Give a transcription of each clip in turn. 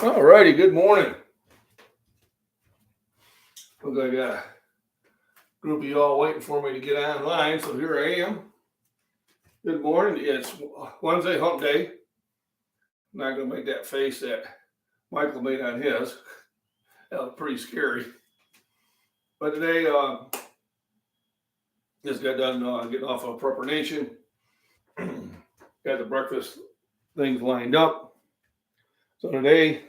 All righty, good morning. Looks like I got a group of y'all waiting for me to get online, so here I am. Good morning. It's Wednesday, hump day. I'm not going to make that face that Michael made on his. That was pretty scary. But today, just got done getting off of Prepper Nation. Got the breakfast things lined up. So today,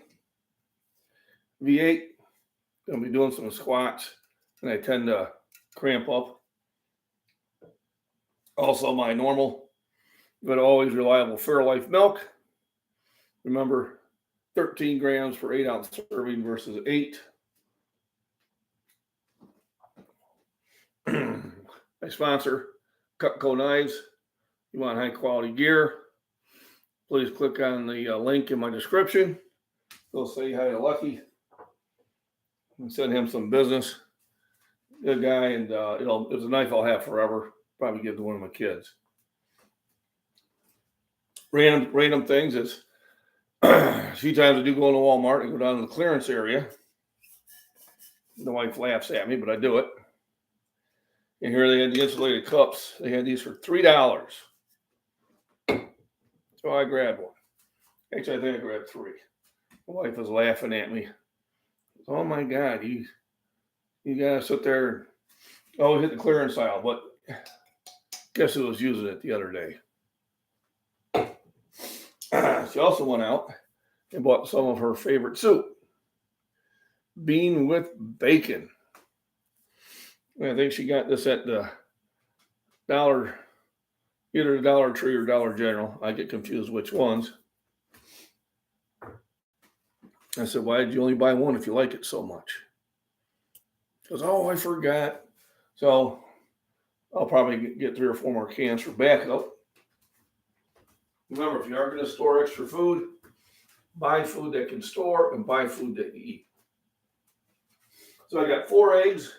V8, going to be doing some squats, and I tend to cramp up. Also, my normal, but always reliable Fairlife milk. Remember, 13 grams per 8-ounce serving versus 8. My sponsor, Cutco Knives. You want high quality gear, please click on the link in my description. Go say hi to Lucky and send him some business. Good guy, and it's a knife I'll have forever. Probably give to one of my kids. Random things. It's a few times I do go into Walmart and go down to the clearance area. The wife laughs at me, but I do it. And here they had the insulated cups. They had these for $3. So I grabbed one. Actually, I think I grabbed 3. My wife was laughing at me. Oh my God, you gotta sit there and always hit the clearance aisle. But guess who was using it the other day? She also went out and bought some of her favorite soup. Bean with bacon. I think she got this at the Dollar, either the Dollar Tree or Dollar General. I get confused which ones. I said, why did you only buy one if you like it so much? She goes, oh, I forgot. So I'll probably get 3 or 4 more cans for backup. Remember, if you are going to store extra food, buy food that can store and buy food that you eat. So I got 4 eggs.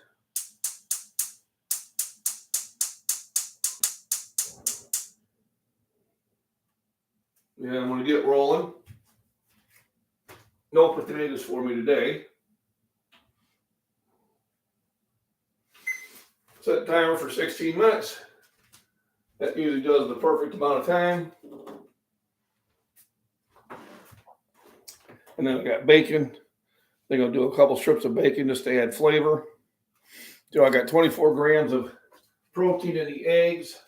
And I'm going to get rolling. No potatoes for me today. Set the timer for 16 minutes. That usually does the perfect amount of time. And then I got bacon. They're going to do a couple strips of bacon just to add flavor. So I got 24 grams of protein in the eggs.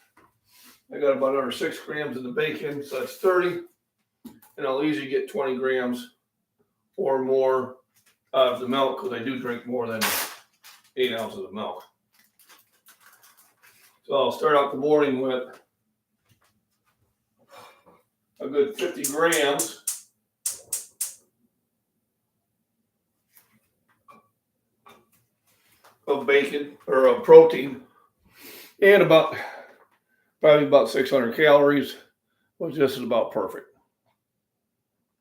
I got about another 6 grams in the bacon, so that's 30. And I'll easily get 20 grams or more of the milk because I do drink more than 8 ounces of milk. So I'll start out the morning with a good 50 grams of bacon or of protein and probably about 600 calories, which this is about perfect.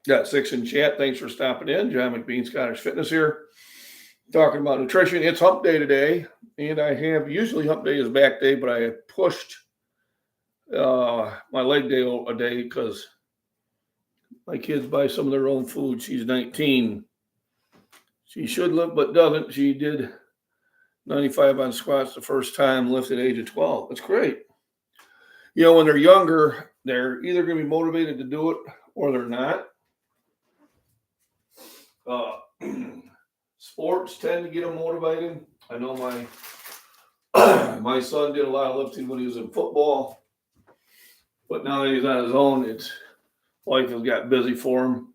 Got 6 in chat. Thanks for stopping in. John McBean, Scottish Fitness here. Talking about nutrition. It's hump day today. And I have, usually hump day is back day, but I have pushed my leg day a day because my kids buy some of their own food. She's 19. She should lift, but doesn't. She did 95 on squats the first time, lifted at the age of 12. That's great. You know, when they're younger, they're either going to be motivated to do it or they're not. Sports tend to get them motivated. I know my son did a lot of lifting when he was in football, but now that he's on his own, life has got busy for him.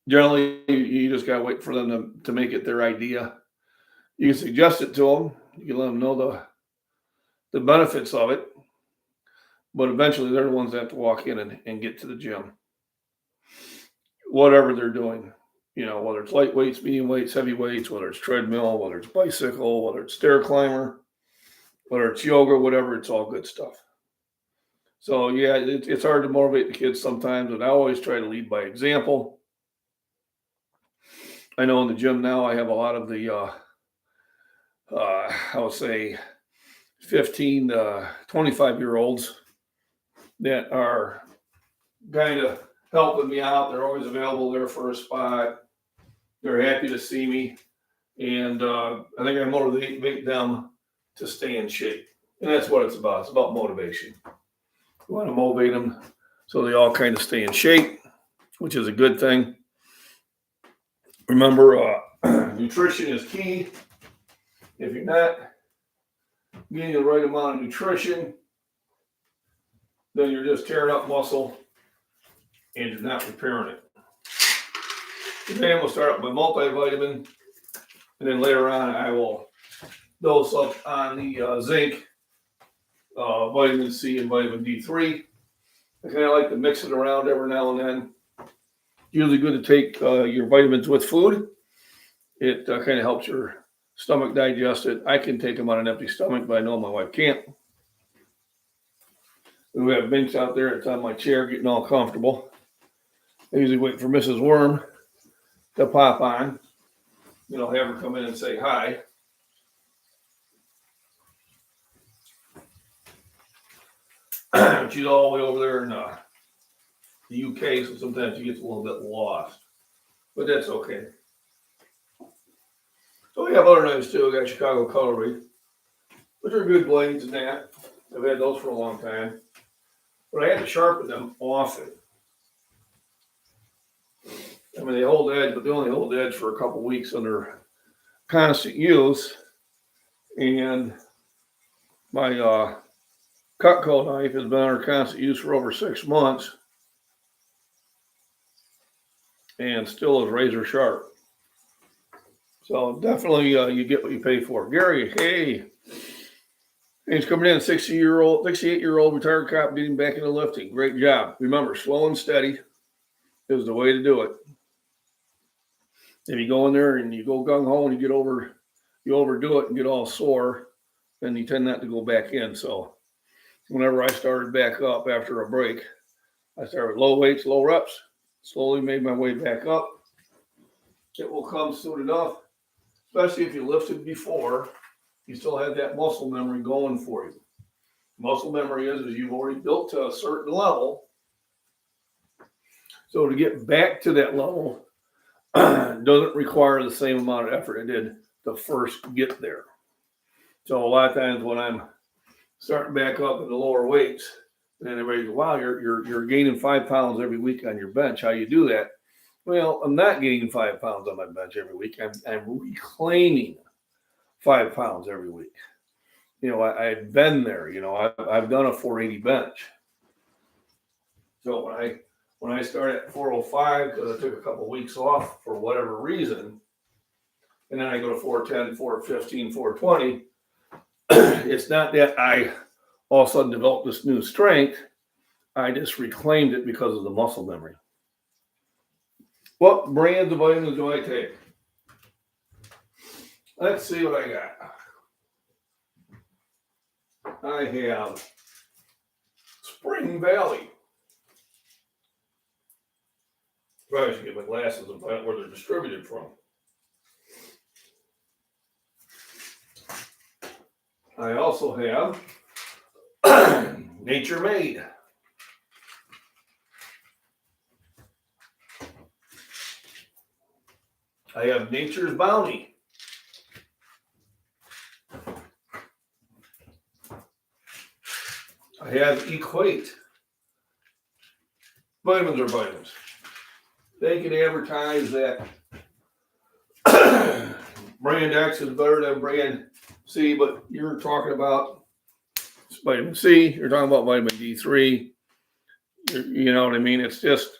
Generally, you just gotta wait for them to make it their idea. You can suggest it to them. You can let them know the benefits of it, but eventually they're the ones that have to walk in and get to the gym. Whatever they're doing, you know, whether it's light weights, medium weights, heavy weights, whether it's treadmill, whether it's bicycle, whether it's stair climber, whether it's yoga, whatever, it's all good stuff. So yeah, it's hard to motivate the kids sometimes, and I always try to lead by example. I know in the gym now I have a lot of the, I would say 15 to 25-year-olds that are kind of helping me out. They're always available there for a spot. They're happy to see me. And I think I motivate them to stay in shape. And that's what it's about. It's about motivation. You want to motivate them so they all kind of stay in shape, which is a good thing. Remember, nutrition is key. If you're not getting the right amount of nutrition, then you're just tearing up muscle and you're not repairing it. Today I'm going to start up my multivitamin, and then later on I will dose up on the zinc, vitamin C, and vitamin D3. I kind of like to mix it around every now and then. Usually good to take your vitamins with food. It kind of helps your stomach digest it. I can take them on an empty stomach, but I know my wife can't. We have Binks out there. It's on my chair getting all comfortable. I usually wait for Mrs. Worm to pop on. Have her come in and say hi. She's all the way over there in the UK, so sometimes she gets a little bit lost. But that's okay. So we have other knives too. I got Chicago Cutlery, which are good blades and that. I've had those for a long time. But I had to sharpen them often. I mean, they hold edge, but they only hold edge for a couple weeks under constant use. And my Cutco knife has been under constant use for over 6 months and still is razor sharp. So definitely you get what you pay for. Gary, hey. He's coming in, 68-year-old retired cop getting back into lifting. Great job. Remember, slow and steady is the way to do it. If you go in there and you go gung-ho and you overdo it and get all sore, then you tend not to go back in. So whenever I started back up after a break, I started with low weights, low reps, slowly made my way back up. It will come soon enough, especially if you lifted before. You still have that muscle memory going for you. Muscle memory is you've already built to a certain level. So to get back to that level doesn't require the same amount of effort it did to first get there. So a lot of times when I'm starting back up in the lower weights, and everybody goes, wow, you're gaining 5 pounds every week on your bench. How you do that? Well, I'm not gaining 5 pounds on my bench every week. I'm reclaiming 5 pounds every week. I've been there. I've done a 480 bench. So when I started at 405, because I took a couple of weeks off for whatever reason, and then I go to 410, 415, 420, it's not that I all of a sudden developed this new strength. I just reclaimed it because of the muscle memory. What brands of vitamins do I take? Let's see what I got. I have Spring Valley. Probably should get my glasses and find out where they're distributed from. I also have Nature Made. I have Nature's Bounty. I have Equate. Vitamins are vitamins. They can advertise that brand X is better than brand C, but you're talking about vitamin C, you're talking about vitamin D3. You know what I mean? It's just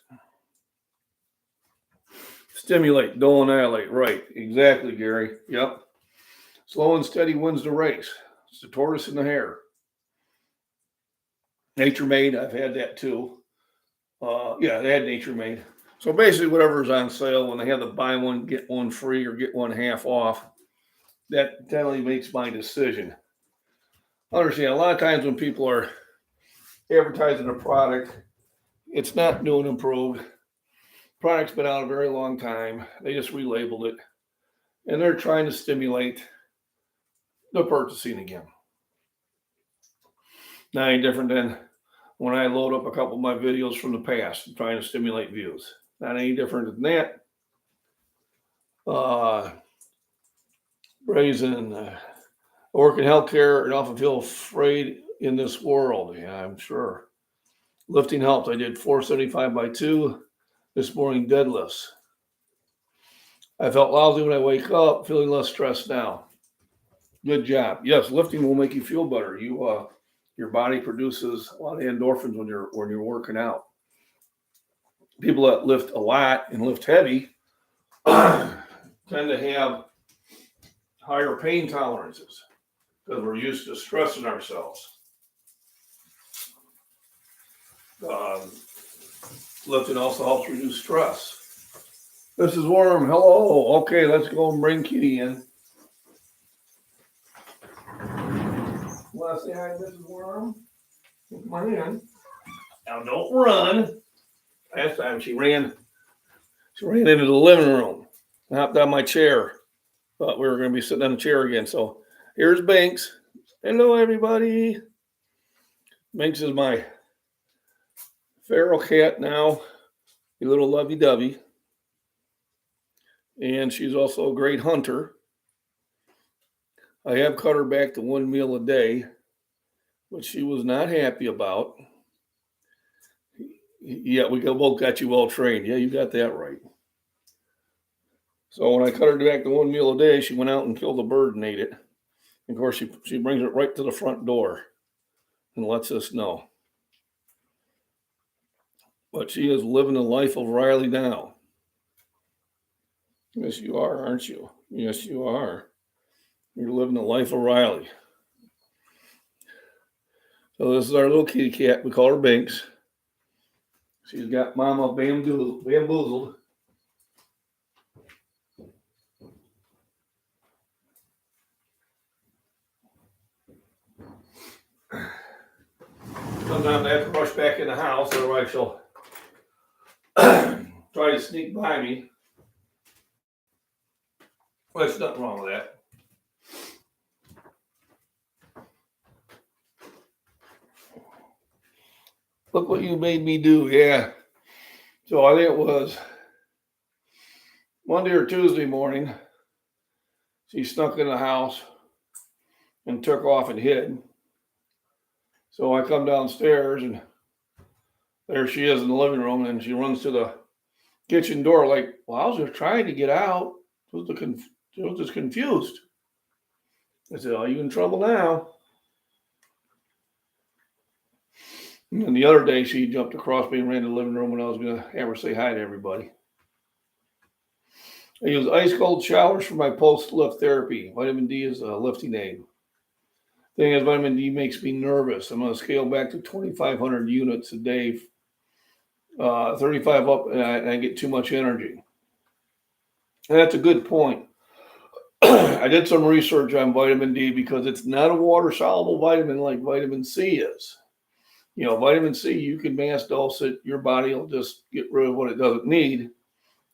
stimulate, don't annihilate. Right. Exactly, Gary. Yep. Slow and steady wins the race. It's the tortoise and the hare. Nature Made, I've had that too. Yeah, they had Nature Made. So basically whatever's on sale, when they have the buy one, get one free or get one half off, that generally makes my decision. Understand, a lot of times when people are advertising a product, it's not new and improved. Product's been out a very long time. They just relabeled it. And they're trying to stimulate the purchasing again. Not any different than when I load up a couple of my videos from the past, trying to stimulate views. Not any different than that. Brazen, work in healthcare and often feel afraid in this world. Yeah, I'm sure. Lifting helps. I did 475 by 2 this morning deadlifts. I felt lousy when I wake up, feeling less stressed now. Good job. Yes, lifting will make you feel better. Your body produces a lot of endorphins when you're working out. People that lift a lot and lift heavy tend to have higher pain tolerances because we're used to stressing ourselves. Lifting also helps reduce stress. This is Worm. Hello. Okay, let's go and bring Kitty in. Want to say hi, Mrs. Worm? Come on in. Now don't run. Last time she ran into the living room. I hopped on my chair. Thought we were going to be sitting on the chair again. So here's Banks. Hello, everybody. Banks is my feral cat now, a little lovey-dovey. And she's also a great hunter. I have cut her back to 1 meal a day, which she was not happy about. Yeah, we both got you well trained. Yeah, you got that right. So when I cut her back to 1 meal a day, she went out and killed a bird and ate it. Of course, she brings it right to the front door and lets us know. But she is living the life of Riley now. Yes, you are, aren't you? Yes, you are. You're living the life of Riley. So this is our little kitty cat. We call her Banks. She's got Mama bamboozled. Sometimes I have to rush back in the house, otherwise she'll try to sneak by me. Well, there's nothing wrong with that. Look what you made me do. Yeah. So I think it was Monday or Tuesday morning. She snuck in the house and took off and hid. So I come downstairs and there she is in the living room, and she runs to the kitchen door like, well, I was just trying to get out. She was just confused. I said, are you in trouble now? And then the other day, she jumped across me and ran to the living room when I was going to have her say hi to everybody. I use ice cold showers for my post-lift therapy. Vitamin D is a lifting aid. Thing is, vitamin D makes me nervous. I'm going to scale back to 2,500 units a day, 35 up, and I get too much energy. And that's a good point. I did some research on vitamin D because it's not a water-soluble vitamin like vitamin C is. You know, vitamin C, you can mass dose it. Your body will just get rid of what it doesn't need.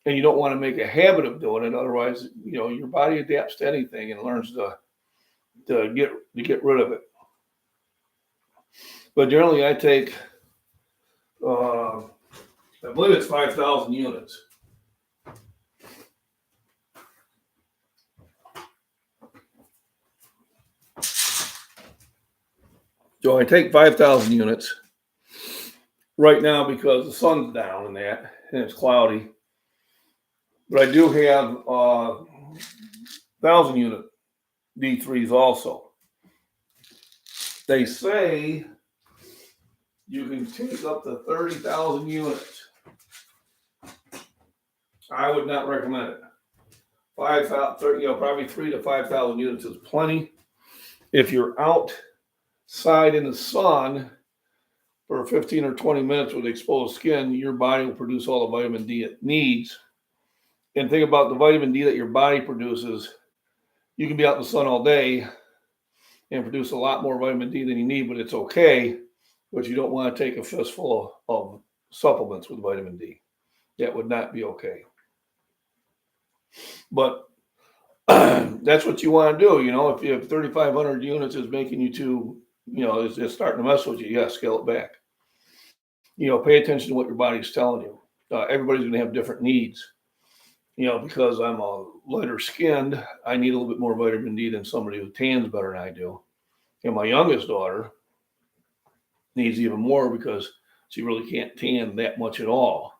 And you don't want to make a habit of doing it. Otherwise, you know, your body adapts to anything and learns to get rid of it. But generally, I take, I believe it's 5,000 units. So I take 5,000 units right now because the sun's down and it's cloudy. But I do have 1,000 unit D3s also. They say you can take up to 30,000 units. I would not recommend it. 5,000, probably 3,000 to 5,000 units is plenty. If you're outside in the sun for 15 or 20 minutes with exposed skin, your body will produce all the vitamin D it needs. And think about the vitamin D that your body produces. You can be out in the sun all day and produce a lot more vitamin D than you need, but it's okay. But you don't want to take a fistful of supplements with vitamin D. That would not be okay. But that's what you want to do. You know, if you have 3,500 units is making you too, it's starting to mess with you, scale it back. Pay attention to what your body's telling you. Everybody's going to have different needs. Because I'm a lighter skinned, I need a little bit more vitamin D than somebody who tans better than I do. And my youngest daughter needs even more because she really can't tan that much at all.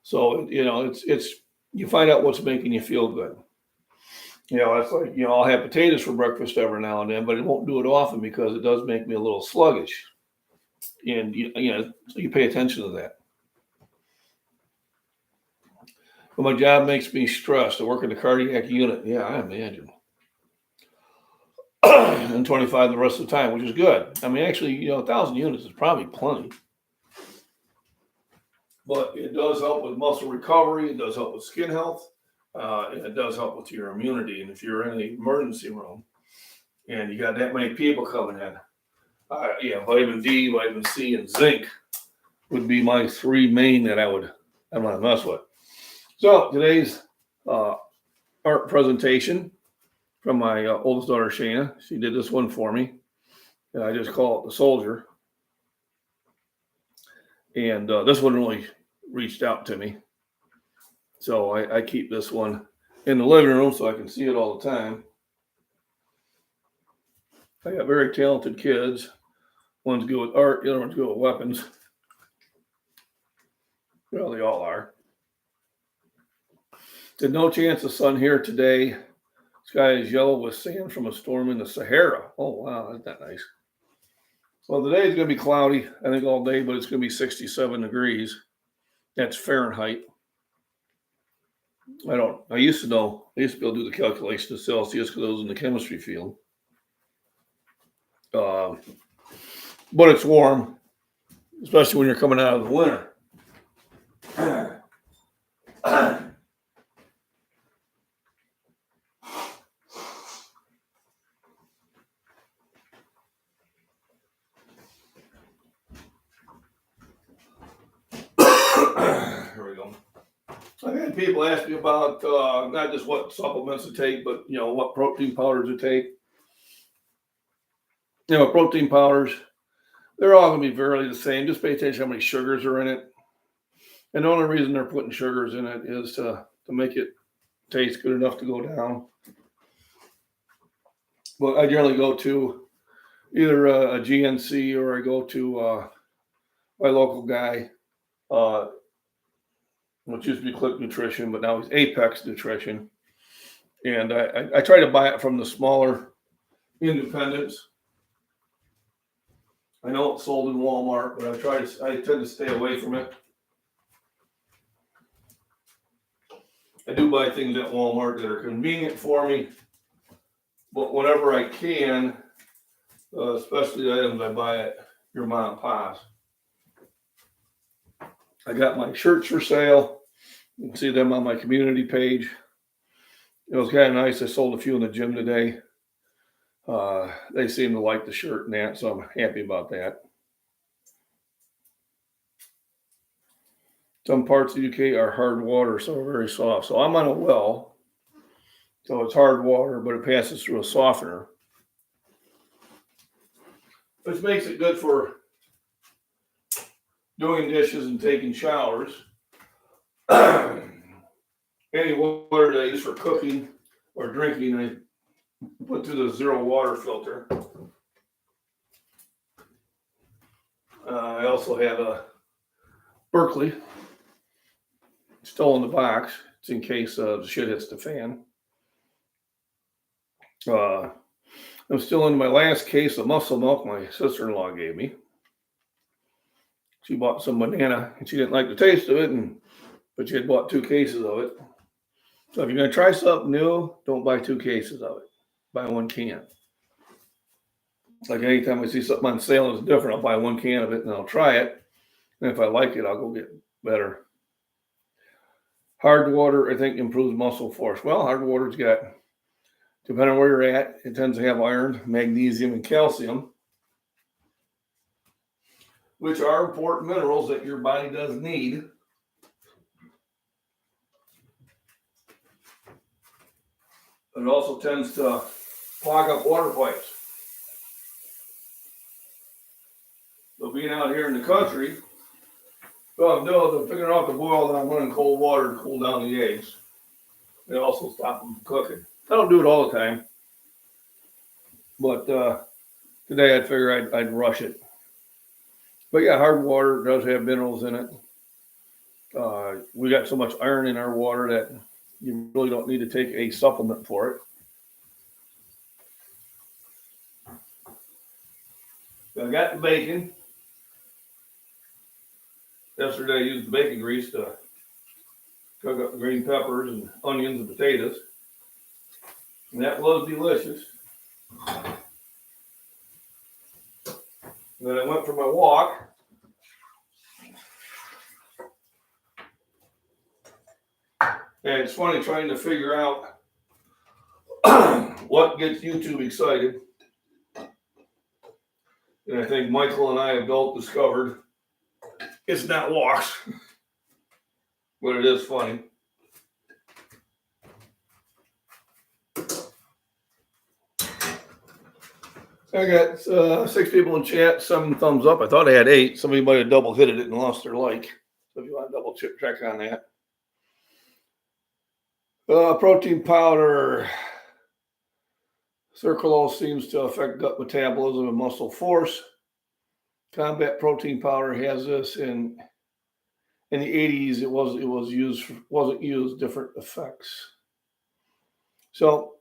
So, it's you find out what's making you feel good. It's like, I'll have potatoes for breakfast every now and then, but it won't do it often because it does make me a little sluggish. And, so you pay attention to that. But my job makes me stressed. I work in the cardiac unit. Yeah, I imagine. And 25 the rest of the time, which is good. I mean, actually, 1,000 units is probably plenty. But it does help with muscle recovery. It does help with skin health. And it does help with your immunity. And if you're in the emergency room and you got that many people coming in, vitamin D, vitamin C, and zinc would be my three main that I want to mess with. So today's art presentation from my oldest daughter, Shayna. She did this one for me. And I just call it the soldier. And this one really reached out to me. So I keep this one in the living room so I can see it all the time. I got very talented kids. One's good with art, the other one's good with weapons. Well, they all are. There's no chance of sun here today. Sky is yellow with sand from a storm in the Sahara. Oh, wow, that's not nice. Well, today is going to be cloudy, I think, all day, but it's going to be 67 degrees. That's Fahrenheit. I used to know. I used to be able to do the calculation of Celsius because I was in the chemistry field. But it's warm, especially when you're coming out of the winter. Here we go. I've had people ask me about not just what supplements to take, but what protein powders to take. Protein powders, they're all going to be fairly the same. Just pay attention to how many sugars are in it. And the only reason they're putting sugars in it is to make it taste good enough to go down. But I generally go to either a GNC or I go to my local guy, which used to be Click Nutrition, but now he's Apex Nutrition. And I try to buy it from the smaller independents. I know it's sold in Walmart, but I tend to stay away from it. I do buy things at Walmart that are convenient for me, but whenever I can, especially the items I buy at your mom and pa's. I got my shirts for sale. You can see them on my community page. It was kind of nice. I sold a few in the gym today. They seem to like the shirt and that, so I'm happy about that. Some parts of the UK are hard water, so they're very soft. So I'm on a well, so it's hard water, but it passes through a softener, which makes it good for doing dishes and taking showers. Any water that I use for cooking or drinking, I put through the zero water filter. I also have a Berkeley still in the box. It's in case the shit hits the fan. I'm still in my last case of muscle milk my sister-in-law gave me. She bought some banana and she didn't like the taste of it, but she had bought 2 cases of it. So if you're going to try something new, don't buy 2 cases of it. Buy 1 can. Like anytime I see something on sale that's different, I'll buy 1 can of it and I'll try it. And if I like it, I'll go get better. Hard water, I think, improves muscle force. Well, hard water's got, depending on where you're at, it tends to have iron, magnesium, and calcium, which are important minerals that your body does need. It also tends to clog up water pipes. So being out here in the country, So I'm doing, figuring out the boil, then I'm running cold water to cool down the eggs. It also stop them from cooking. I don't do it all the time, but today I figured I'd rush it. But yeah, hard water does have minerals in it. We got so much iron in our water that you really don't need to take a supplement for it. I got the bacon. Yesterday I used the bacon grease to cook up the green peppers and onions and potatoes. And that was delicious. Then I went for my walk. And it's funny trying to figure out what gets YouTube excited. And I think Michael and I have both discovered it's not walks, but it is funny. I got 6 people in chat, 7 thumbs up. I thought I had 8. Somebody might have double hit it and lost their like. So if you want to double check on that. Protein powder. Circulose seems to affect gut metabolism and muscle force. Combat protein powder has this in the 80s. It wasn't used different effects. So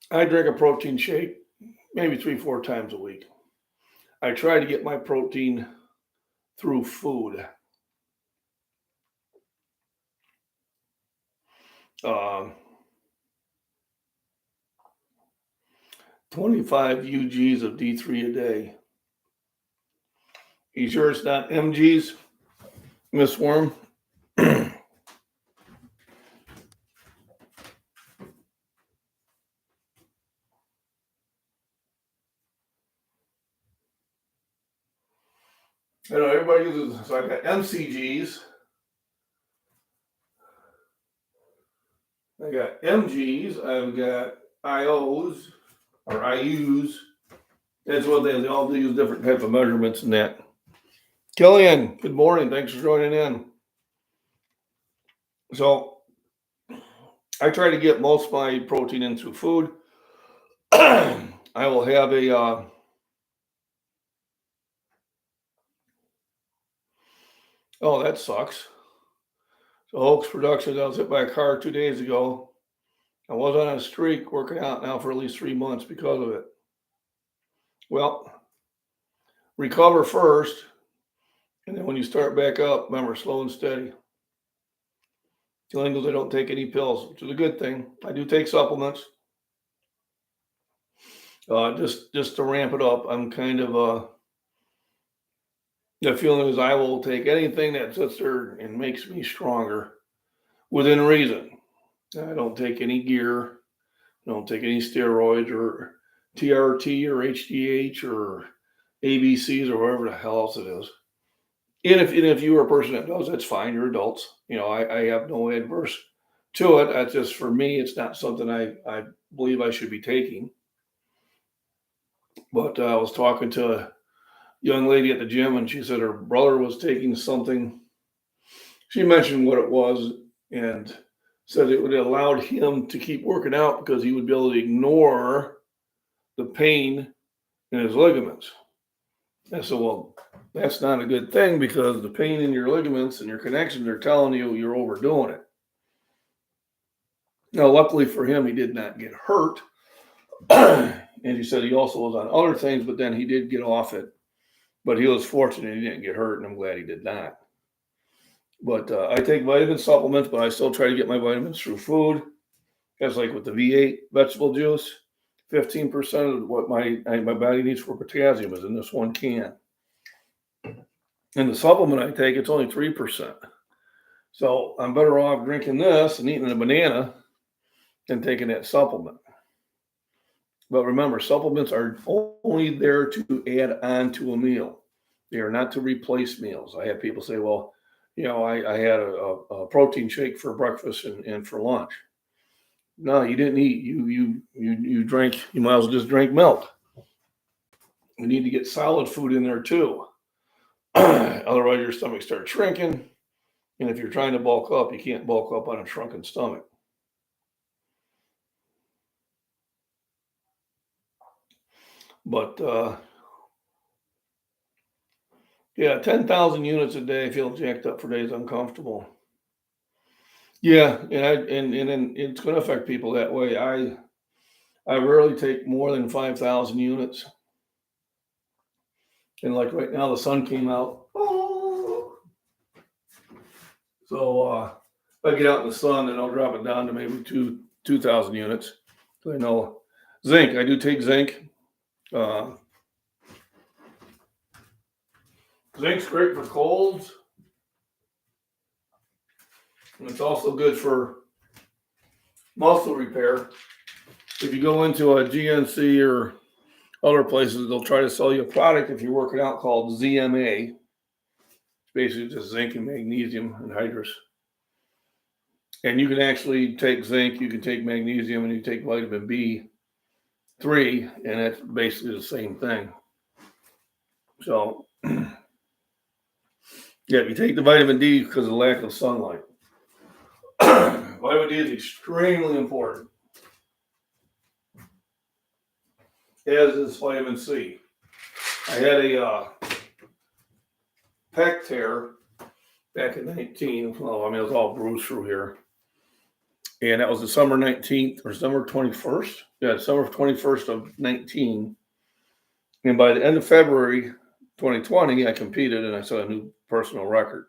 I drink a protein shake maybe 3-4 times a week. I try to get my protein through food. 25 UGs of D3 a day. You sure it's not MGs, Miss Worm? I know everybody uses, so I got MCGs. I got MGs. I've got IOs or IUs. That's what they all use different type of measurements in that. Killian, good morning. Thanks for joining in. So I try to get most of my protein in through food. I will have a oh, that sucks. So Oaks Productions, I was hit by a car 2 days ago. I was on a streak working out now for at least 3 months because of it. Well, recover first, and then when you start back up, remember, slow and steady. Killing I don't take any pills, which is a good thing. I do take supplements. Just to ramp it up. I'm kind of the feeling is I will take anything that sits there and makes me stronger within reason. I don't take any gear. I don't take any steroids or TRT or HGH or ABCs or whatever the hell else it is. And if you are a person that does, that's fine. You're adults. I have no adverse to it. That's just, for me, it's not something I believe I should be taking. But I was talking to a young lady at the gym, and she said her brother was taking something. She mentioned what it was and said it would have allowed him to keep working out because he would be able to ignore the pain in his ligaments. I said, well, that's not a good thing because the pain in your ligaments and your connections are telling you you're overdoing it. Now, luckily for him, he did not get hurt. And he said he also was on other things, but then he did get off it. But he was fortunate he didn't get hurt, and I'm glad he did not. But I take vitamin supplements, but I still try to get my vitamins through food. That's like with the V8 vegetable juice. 15% of what my body needs for potassium is in this one can. And the supplement I take, it's only 3%. So I'm better off drinking this and eating a banana than taking that supplement. But remember, supplements are only there to add on to a meal. They are not to replace meals. I have people say, well, I had a protein shake for breakfast and for lunch. No, you didn't eat. You drank. You might as well just drink milk. We need to get solid food in there too. Otherwise, your stomach starts shrinking. And if you're trying to bulk up, you can't bulk up on a shrunken stomach. But yeah, 10,000 units a day. I feel jacked up for days uncomfortable. Yeah, and it's going to affect people that way. I rarely take more than 5,000 units. And like right now, the sun came out. Oh. So if I get out in the sun, then I'll drop it down to maybe 2,000 units. So I know zinc. I do take zinc. Uh, Zinc's great for colds. And it's also good for muscle repair. If you go into a GNC or other places, they'll try to sell you a product if you're working out called ZMA. It's basically just zinc and magnesium and hydrous. And you can actually take zinc, you can take magnesium, and you take vitamin B3, and it's basically the same thing. So, yeah, you take the vitamin D because of the lack of sunlight. Vitamin D is extremely important, as is vitamin C. I had a pec tear back in 19. Well, I mean, it was all bruised through here. And that was December 19th or December 21st. Yeah, December 21st of 19. And by the end of February 2020, I competed and I set a new personal record.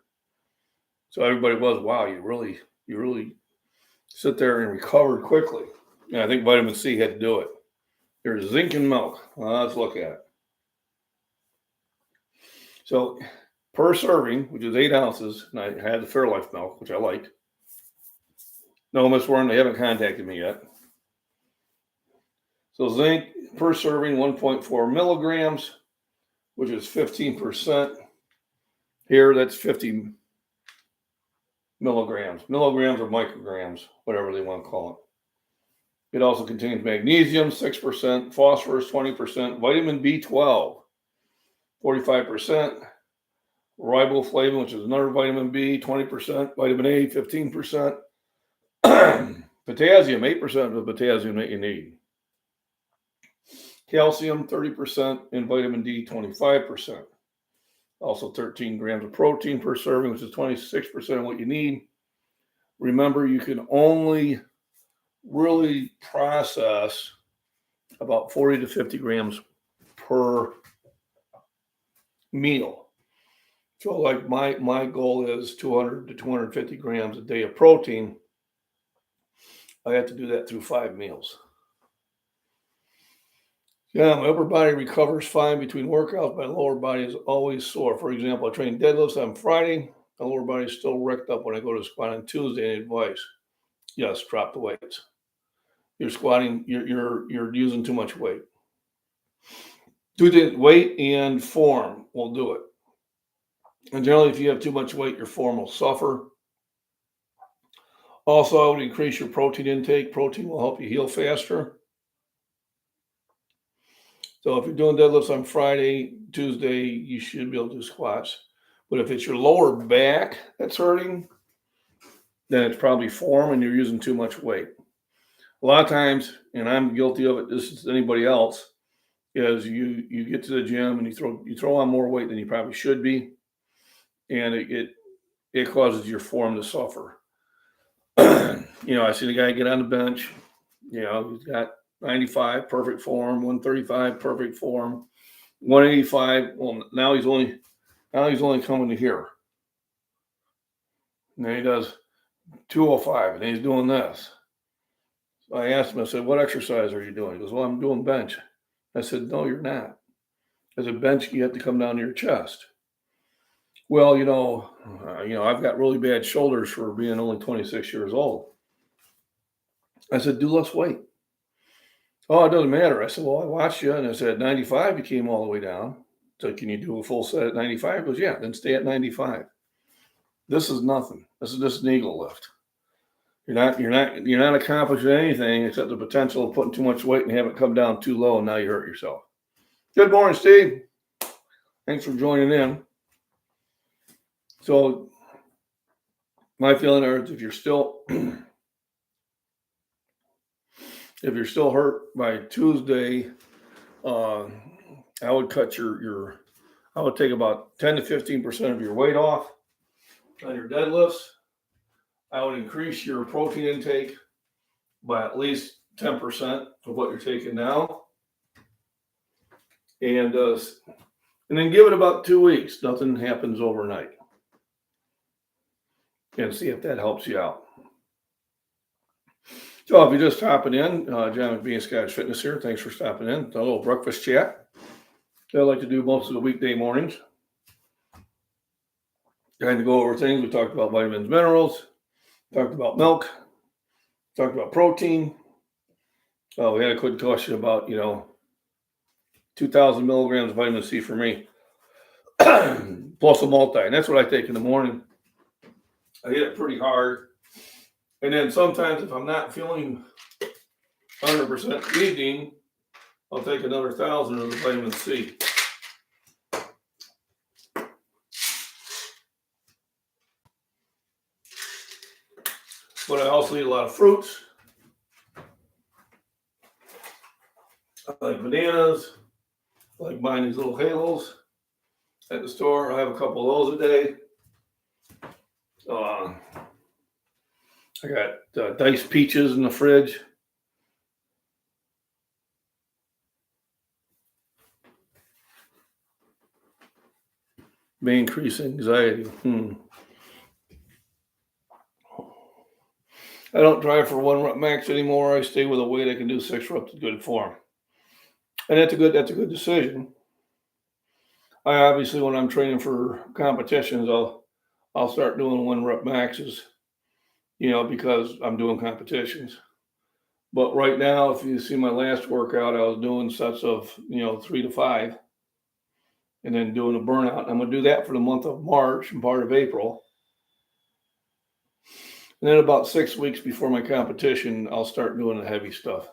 So everybody was, wow, you really sit there and recovered quickly. And I think vitamin C had to do it. There's zinc in milk. Well, let's look at it. So per serving, which is 8 ounces, and I had the Fairlife milk, which I like. No, Miss Warren, they haven't contacted me yet. So zinc per serving, 1.4 milligrams, which is 15%. Here, that's 50 milligrams. Milligrams or micrograms, whatever they want to call it. It also contains magnesium, 6%, phosphorus, 20%, vitamin B12, 45%, riboflavin, which is another vitamin B, 20%, vitamin A, 15%, potassium, 8% of the potassium that you need. Calcium, 30%, and vitamin D, 25%. Also 13 grams of protein per serving, which is 26% of what you need. Remember, you can only really process about 40 to 50 grams per meal. So like my goal is 200 to 250 grams a day of protein. I have to do that through 5 meals. Yeah, my upper body recovers fine between workouts. My lower body is always sore. For example, I train deadlifts on Friday. My lower body is still wrecked up when I go to squat on Tuesday. And advice, yes, drop the weights. You're squatting. You're using too much weight. Do the weight and form will do it. And generally, if you have too much weight, your form will suffer. Also, I would increase your protein intake. Protein will help you heal faster. So if you're doing deadlifts on Friday, Tuesday, you should be able to do squats. But if it's your lower back that's hurting, then it's probably form and you're using too much weight. A lot of times, and I'm guilty of it, this is anybody else, is you get to the gym and you throw on more weight than you probably should be, and it causes your form to suffer. I see the guy get on the bench, he's got 95, perfect form, 135, perfect form, 185. Well, now he's only coming to here. And then he does 205, and he's doing this. So I asked him, I said, what exercise are you doing? He goes, well, I'm doing bench. I said, no, you're not. As a bench, you have to come down to your chest. Well, I've got really bad shoulders for being only 26 years old. I said, do less weight. Oh, it doesn't matter. I said, well, I watched you, and I said, at 95, you came all the way down. So can you do a full set at 95? He goes, yeah, then stay at 95. This is nothing. This is just an eagle lift. You're not accomplishing anything except the potential of putting too much weight and having it come down too low, and now you hurt yourself. Good morning, Steve. Thanks for joining in. So my feeling is if you're still hurt by Tuesday, I would cut I would take about 10 to 15% of your weight off on your deadlifts. I would increase your protein intake by at least 10% of what you're taking now. And then give it about 2 weeks. Nothing happens overnight. And see if that helps you out. So if you're just stopping in, John with Being Scottish Fitness here. Thanks for stopping in. It's a little breakfast chat that I like to do most of the weekday mornings. Trying to go over things. We talked about vitamins, minerals, talked about milk, talked about protein. We had a quick question about, 2,000 milligrams of vitamin C for me, plus a multi. And that's what I take in the morning. I hit it pretty hard. And then sometimes if I'm not feeling 100% evening, I'll take another 1,000 of the vitamin C. But I also eat a lot of fruits. I like bananas. I like buying these little halos at the store. I have a couple of those a day. I got diced peaches in the fridge. May increase anxiety. I don't drive for 1 rep max anymore. I stay with a weight I can do 6 reps in good form. And that's a good decision. I obviously, when I'm training for competitions, I'll start doing 1 rep maxes, because I'm doing competitions. But right now, if you see my last workout, I was doing sets of, 3 to 5 and then doing a burnout. I'm going to do that for the month of March and part of April. And then about 6 weeks before my competition, I'll start doing the heavy stuff.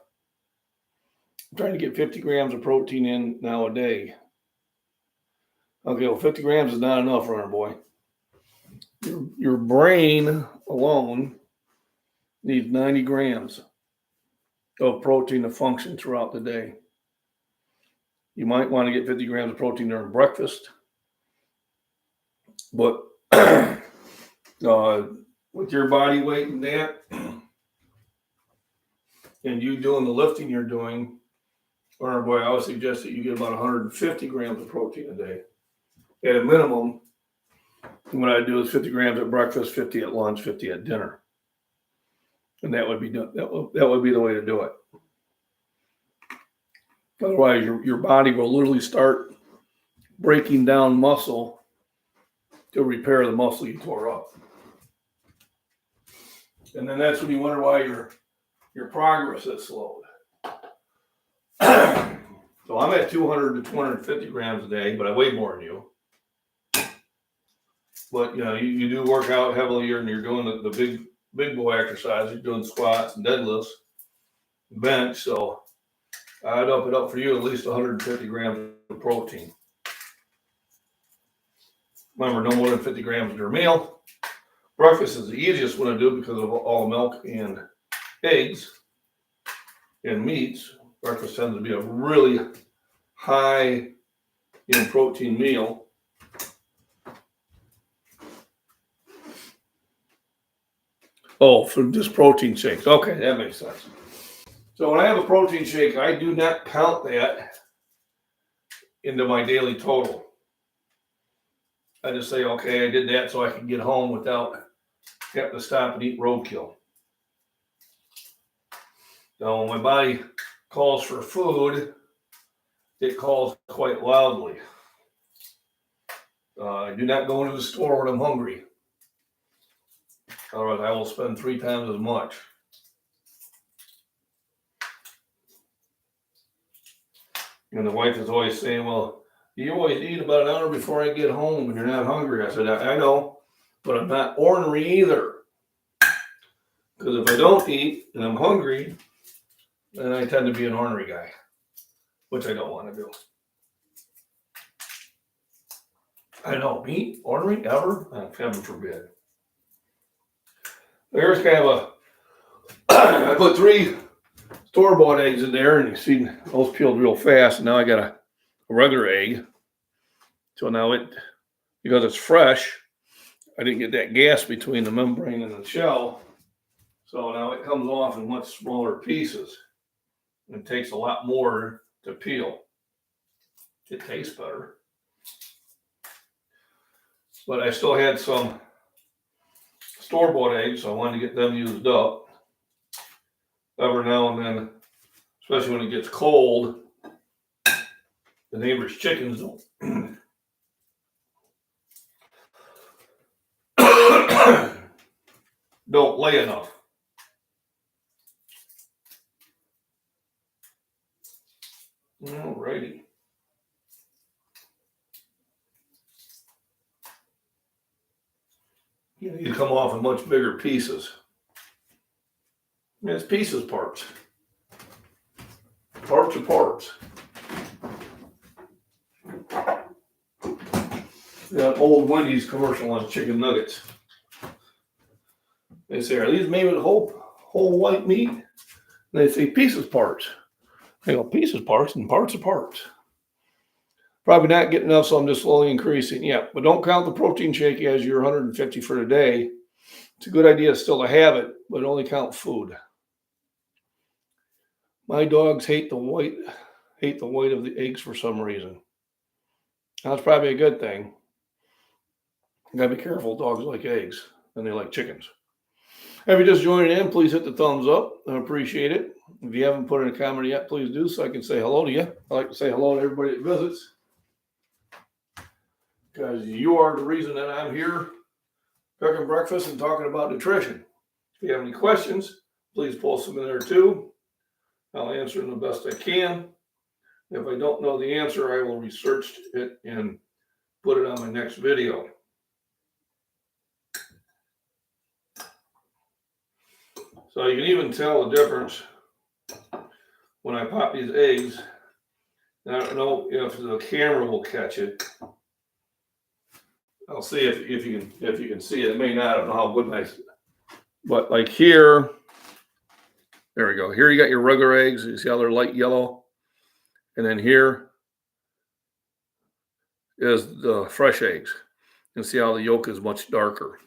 I'm trying to get 50 grams of protein in now a day. Okay, well, 50 grams is not enough, runner boy. Your brain alone needs 90 grams of protein to function throughout the day. You might want to get 50 grams of protein during breakfast. But with your body weight and that, and you doing the lifting you're doing, runner boy, I would suggest that you get about 150 grams of protein a day. At a minimum, what I do is 50 grams at breakfast, 50 at lunch, 50 at dinner. And that would be the way to do it. Otherwise, your body will literally start breaking down muscle to repair the muscle you tore up. And then that's when you wonder why your progress is slowed. So I'm at 200 to 250 grams a day, but I weigh more than you. But you do work out heavily, and you're doing the big boy exercise. You're doing squats and deadlifts, bench. So I'd up it up for you at least 150 grams of protein. Remember, no more than 50 grams of your meal. Breakfast is the easiest one to do because of all the milk and eggs and meats. Breakfast tends to be a really high in protein meal. Oh, from just protein shakes. Okay, that makes sense. So when I have a protein shake, I do not count that into my daily total. I just say, okay, I did that so I can get home without having to stop and eat roadkill. So when my body calls for food, it calls quite loudly. I do not go into the store when I'm hungry. Otherwise, I will spend 3 times as much. And the wife is always saying, well, you always eat about an hour before I get home and you're not hungry. I said, I know, but I'm not ornery either. Because if I don't eat and I'm hungry, then I tend to be an ornery guy, which I don't want to do. I know, meat, ornery, ever? Heaven forbid. There's kind of a, I put 3 store-bought eggs in there, and you see those peeled real fast. And now I got a regular egg. So now because it's fresh, I didn't get that gas between the membrane and the shell. So now it comes off in much smaller pieces. It takes a lot more to peel. It tastes better. But I still had some store-bought eggs, so I wanted to get them used up. Every now and then, especially when it gets cold, the neighbor's chickens don't lay enough. Alrighty. You need to come off in much bigger pieces. It's pieces parts. Parts are parts. That old Wendy's commercial on chicken nuggets. They say, are these made with whole white meat? And they say pieces parts. They go, pieces parts and parts are parts. Probably not getting enough, so I'm just slowly increasing. Yeah, but don't count the protein shake as your 150 for today. It's a good idea still to have it, but only count food. My dogs hate the white of the eggs for some reason. That's probably a good thing. You gotta be careful. Dogs like eggs and they like chickens. If you're just joining in, please hit the thumbs up. I appreciate it. If you haven't put in a comment yet, please do so I can say hello to you. I like to say hello to everybody that visits because you are the reason that I'm here cooking breakfast and talking about nutrition. If you have any questions, please post them in there too. I'll answer them the best I can. If I don't know the answer, I will research it and put it on my next video. So you can even tell the difference when I pop these eggs. I don't know if the camera will catch it. I'll see if you can see it. It may not. I don't know how good but like here, there we go. Here you got your regular eggs. You see how they're light yellow, and then here is the fresh eggs. You can see how the yolk is much darker.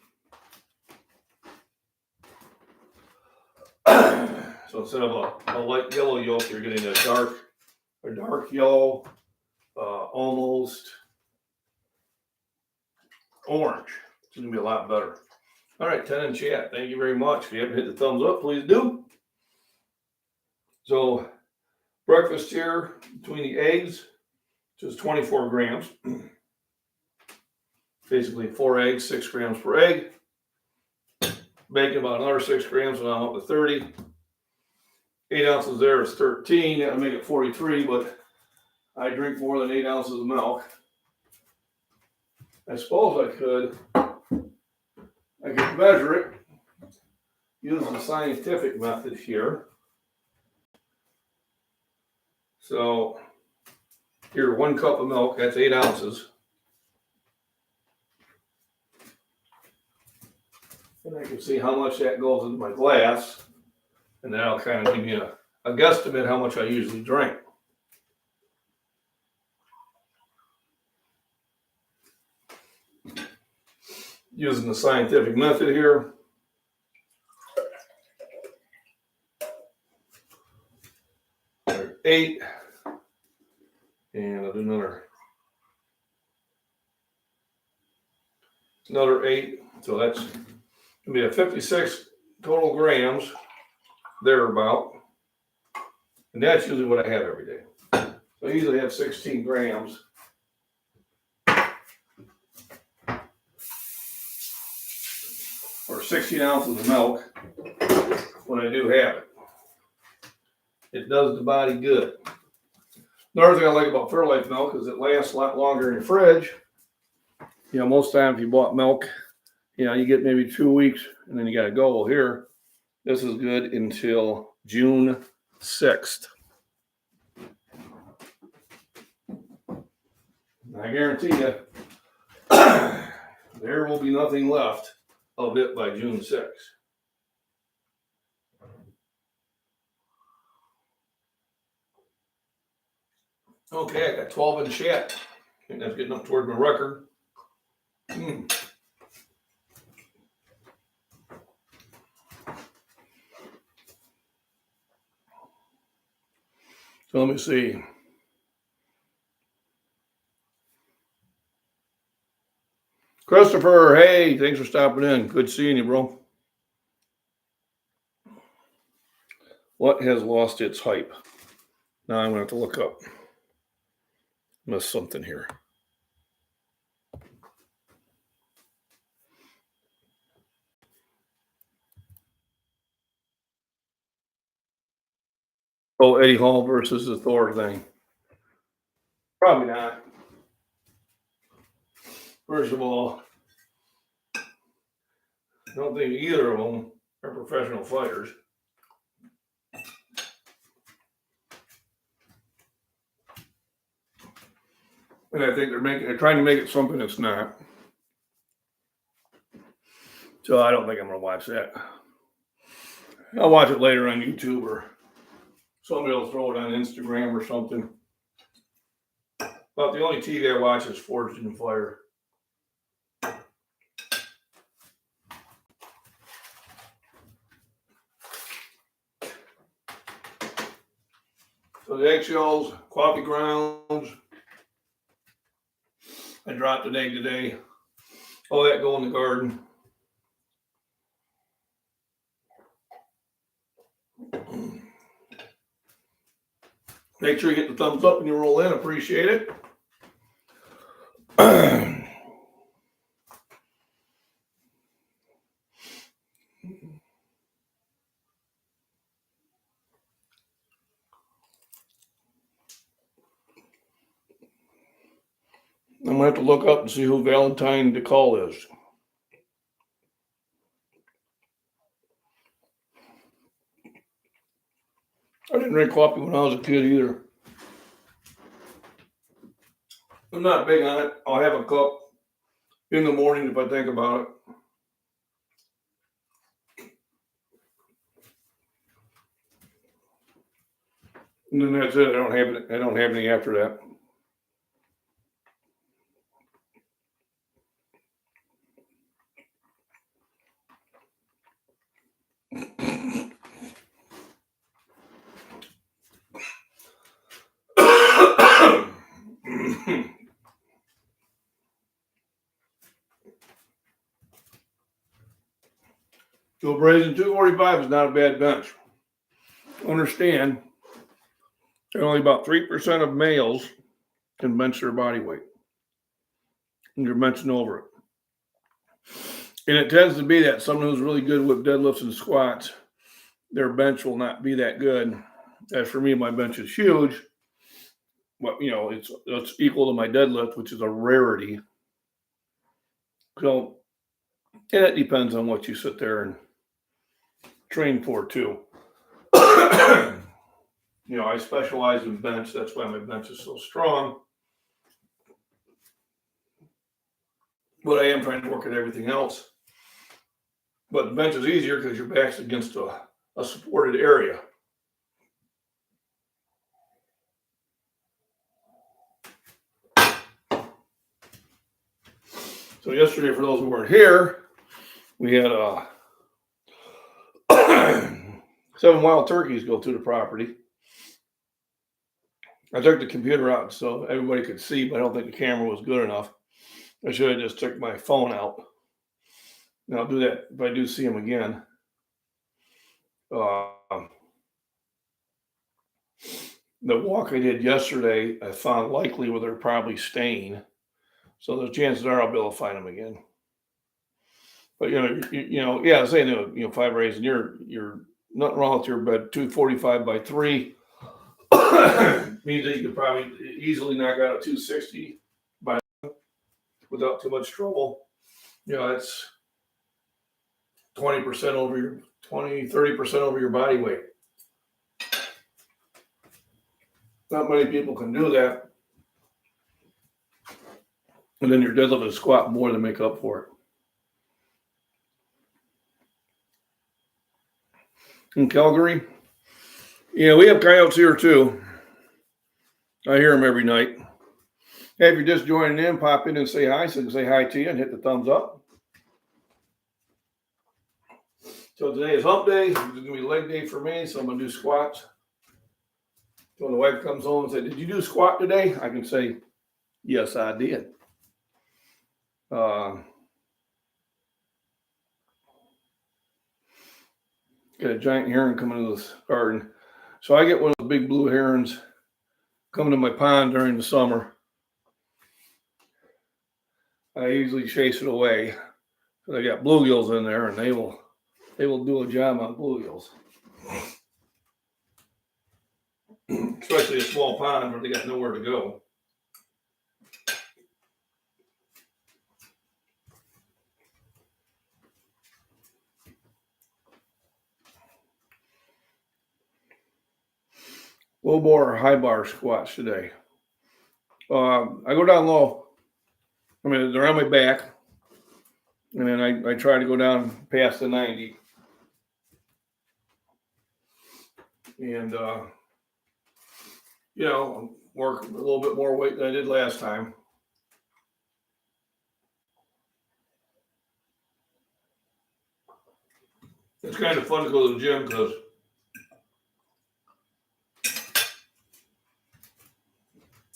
So instead of a light yellow yolk, you're getting a dark yellow, almost orange. It's going to be a lot better. All right, 10 in chat. Thank you very much. If you haven't hit the thumbs up, please do. So breakfast here between the eggs, just 24 grams. Basically 4 eggs, 6 grams per egg. Bacon about another 6 grams, and I'm up to 30. 8 ounces there is 13. That'll make it 43, but I drink more than 8 ounces of milk. I suppose I could measure it using the scientific method here. So here, 1 cup of milk, that's 8 ounces. And I can see how much that goes into my glass. And that'll kind of give me a guesstimate how much I usually drink. Using the scientific method here. There's 8. And I'll do another 8. So that's going to be a 56 total grams, thereabout. And that's usually what I have every day. So I usually have 16 grams. Or 16 ounces of milk when I do have it. It does the body good. Another thing I like about Fairlife milk is it lasts a lot longer in your fridge. You know, most times if you bought milk, you know, you get maybe 2 weeks and then you got to go. Well, here, this is good until June 6th. I guarantee you, There will be nothing left of it by June 6th. Okay, I got 12 in chat. I think that's getting up towards my record. So let me see. Christopher, hey, thanks for stopping in. Good seeing you, bro. What has lost its hype? Now I'm going to have to look up. Missed something here. Oh, Eddie Hall versus the Thor thing. Probably not. First of all, I don't think either of them are professional fighters. And I think they're trying to make it something it's not. So I don't think I'm gonna watch that. I'll watch it later on YouTube, or somebody will throw it on Instagram or something. But the only TV I watch is Forged in Fire. So the eggshells, coffee grounds. I dropped an egg today. All that go in the garden. Make sure you hit the thumbs up when you roll in. Appreciate it. I'm gonna have to look up and see who Valentine DeCall is. I didn't drink coffee when I was a kid either. I'm not big on it. I'll have a cup in the morning if I think about it. And then that's it. I don't have any after that. Joe Brazen 245 is not a bad bench. Understand, only about 3% of males can bench their body weight. And you're benching over it. And it tends to be that someone who's really good with deadlifts and squats, their bench will not be that good. As for me, my bench is huge. But, it's equal to my deadlift, which is a rarity. So, and it depends on what you sit there and train for, too. I specialize in bench. That's why my bench is so strong. But I am trying to work at everything else. But the bench is easier because your back's against a supported area. So yesterday, for those who weren't here, we had 7 wild turkeys go through the property. I took the computer out so everybody could see, but I don't think the camera was good enough. I should have just took my phone out. And I'll do that if I do see them again. The walk I did yesterday, I found likely where they're probably staying. So the chances are I'll be able to find them again. But saying 5 rays, and you're nothing wrong with your bed. 245 by 3 means that you could probably easily knock out a 260 without too much trouble. It's 20% over your 30% over your body weight. Not many people can do that. And then your deadlift and squat more than make up for it. In Calgary, yeah, we have coyotes here too. I hear them every night. Hey, if you're just joining in, pop in and say hi. So I can say hi to you and hit the thumbs up. So today is hump day. It's going to be leg day for me, so I'm going to do squats. So when the wife comes home and says, "Did you do squat today?" I can say, "Yes, I did." Got a giant heron coming into this garden. So I get one of the big blue herons coming to my pond during the summer. I usually chase it away. So they got bluegills in there, and they will do a job on bluegills. Especially a small pond where they got nowhere to go. Low bar or high bar squats today. I go down low. I mean, they're on my back. And then I try to go down past the 90. And, work a little bit more weight than I did last time. It's kind of fun to go to the gym because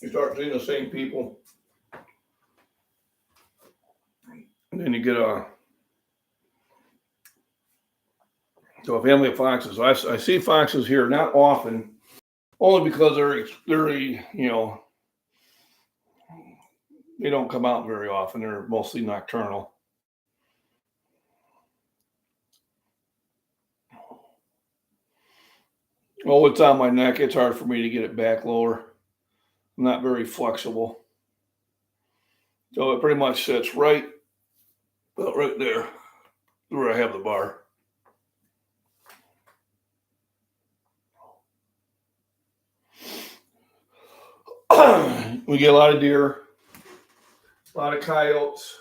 you start seeing the same people. And then you get a family of foxes. I see foxes here not often, only because they're they don't come out very often. They're mostly nocturnal. Oh, it's on my neck. It's hard for me to get it back lower. I'm not very flexible. So it pretty much sits right there where I have the bar. We get a lot of deer, a lot of coyotes,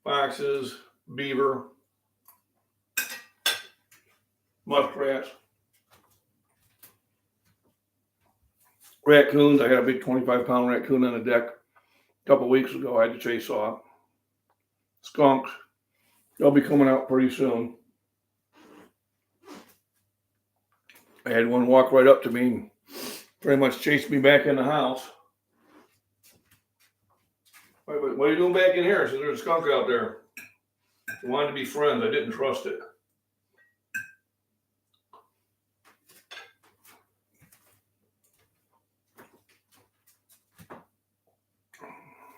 foxes, beaver, muskrats, raccoons. I had a big 25-pound raccoon on the deck a couple of weeks ago. I had to chase off. Skunks. They'll be coming out pretty soon. I had one walk right up to me and pretty much chased me back in the house. What are you doing back in here? I said, "There's a skunk out there." I wanted to be friends. I didn't trust it.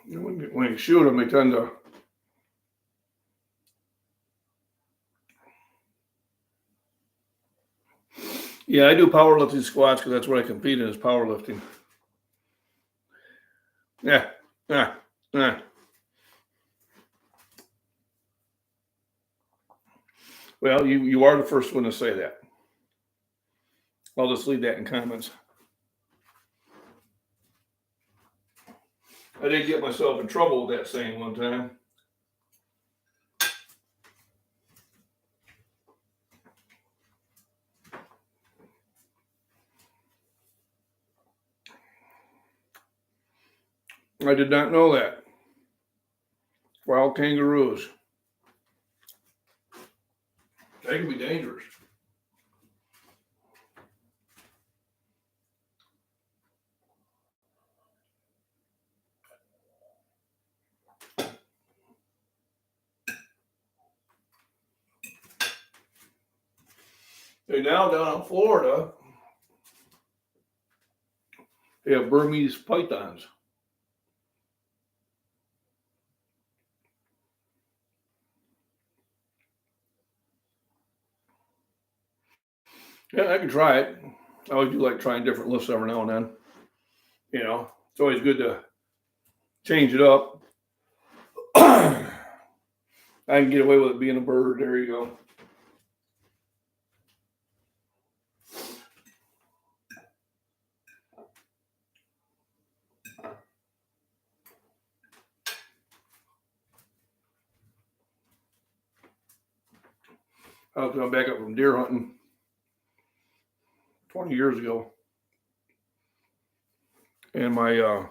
When you shoot them, they tend to. Yeah, I do powerlifting squats because that's what I compete in is powerlifting. Yeah. Well, you are the first one to say that. I'll just leave that in comments. I did get myself in trouble with that saying one time. I did not know that. Wild kangaroos. They can be dangerous. And now down in Florida, they have Burmese pythons. Yeah, I can try it. I always do like trying different lifts every now and then. It's always good to change it up. I can get away with it being a bird. There you go. I was coming back up from deer hunting 20 years ago. And my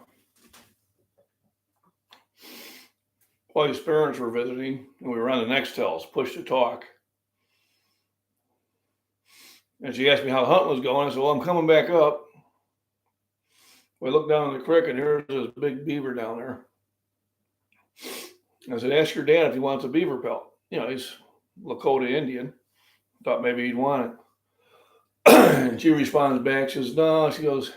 wife's parents were visiting, and we were on the Nextels, push to talk. And she asked me how the hunt was going. I said, well, I'm coming back up. We looked down the creek, and here's this big beaver down there. I said, ask your dad if he wants a beaver pelt. You know, he's Lakota Indian. Thought maybe he'd want it. And she responds back. She says, no. She goes,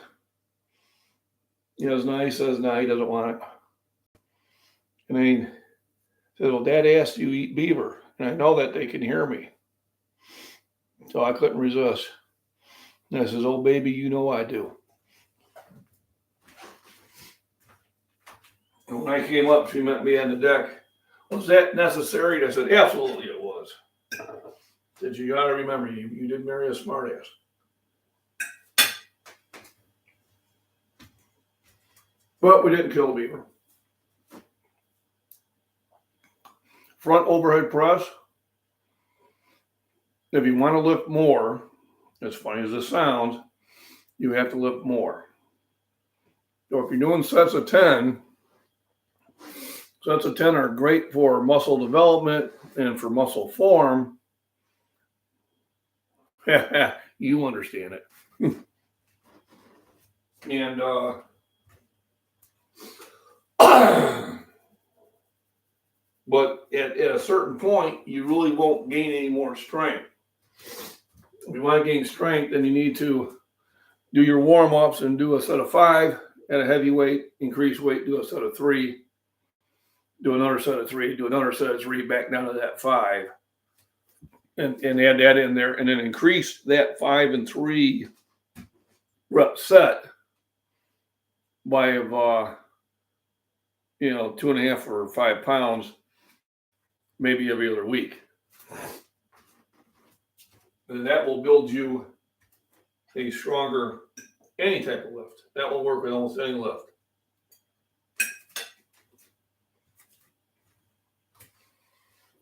no. He says, no, he doesn't want it. And then he says, well, Dad asked you eat beaver. And I know that they can hear me. So I couldn't resist. And I says, oh, baby, you know I do. And when I came up, she met me on the deck. Was that necessary? And I said, absolutely it was. I said, you got to remember, you did marry a smartass. But we didn't kill the beaver. Front overhead press. If you want to lift more, as funny as this sounds, you have to lift more. So if you're doing sets of 10, sets of 10 are great for muscle development and for muscle form. You understand it. And but at a certain point, you really won't gain any more strength. If you want to gain strength, then you need to do your warm-ups and do a set of 5 at a heavy weight, increase weight, do a set of 3, do another set of 3, do another set of 3, back down to that 5, and add that in there, and then increase that 5 and 3 rep set by 2.5 or 5 pounds, maybe every other week. And that will build you a stronger, any type of lift. That will work with almost any lift.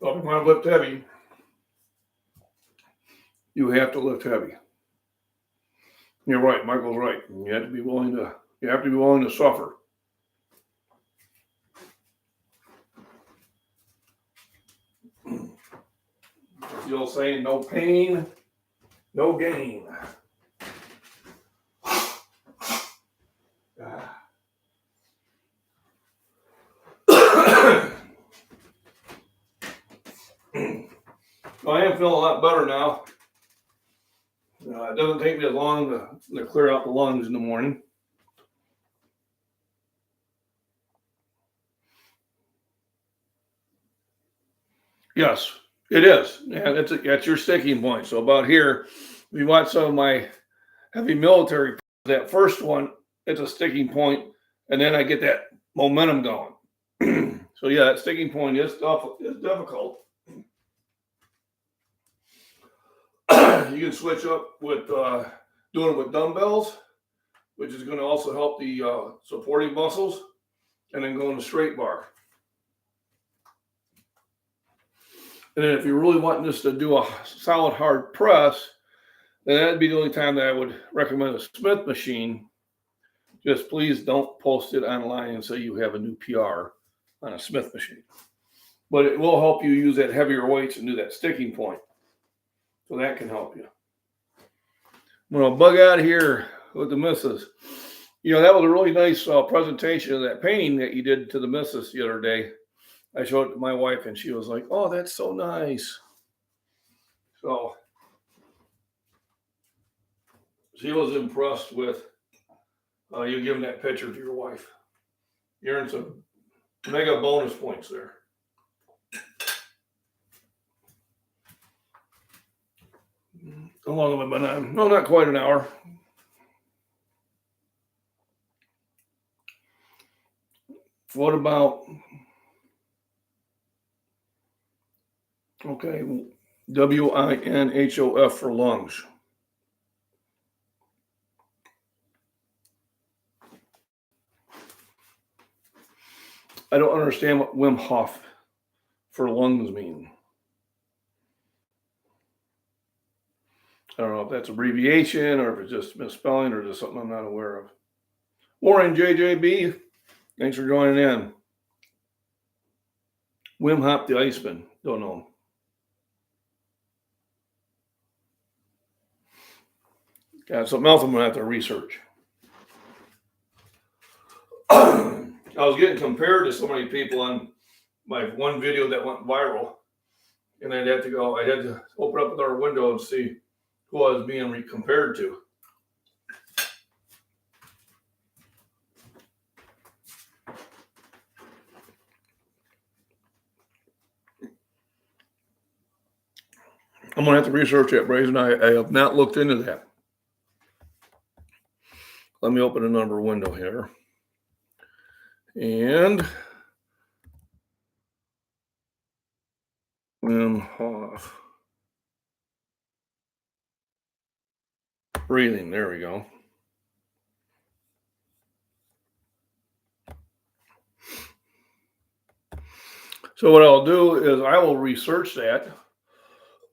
Well, if you want to lift heavy, you have to lift heavy. You're right, Michael's right. You have to be willing to suffer. The old saying, no pain, no gain. I am feeling a lot better now. It doesn't take me as long to clear out the lungs in the morning. Yes, it is. Yeah, that's your sticking point. So about here, if you watch some of my heavy military, that first one, it's a sticking point, and then I get that momentum going. So yeah, that sticking point is difficult. You can switch up with doing it with dumbbells, which is going to also help the supporting muscles, and then going to straight bar. And then if you're really wanting this to do a solid hard press, then that'd be the only time that I would recommend a Smith machine. Just please don't post it online and say you have a new PR on a Smith machine. But it will help you use that heavier weights and do that sticking point. So that can help you. I'm going to bug out of here with the missus. That was a really nice presentation of that painting that you did to the missus the other day. I showed it to my wife, and she was like, oh, that's so nice. So she was impressed with you giving that picture to your wife. You're in some mega bonus points there. How long have I been on? No, not quite an hour. What about, WINHOF for lungs? I don't understand what Wim Hof for lungs mean. I don't know if that's abbreviation or if it's just misspelling or just something I'm not aware of. Warren JJB, thanks for joining in. Wim Hop the Iceman, don't know. Got something else I'm gonna have to research. I was getting compared to so many people on my one video that went viral, and I had to open up another window and see who I was being compared to. I'm gonna have to research that, Brazen. I have not looked into that. Let me open another window here. And Wim Hof. Breathing, there we go. So what I'll do is I will research that.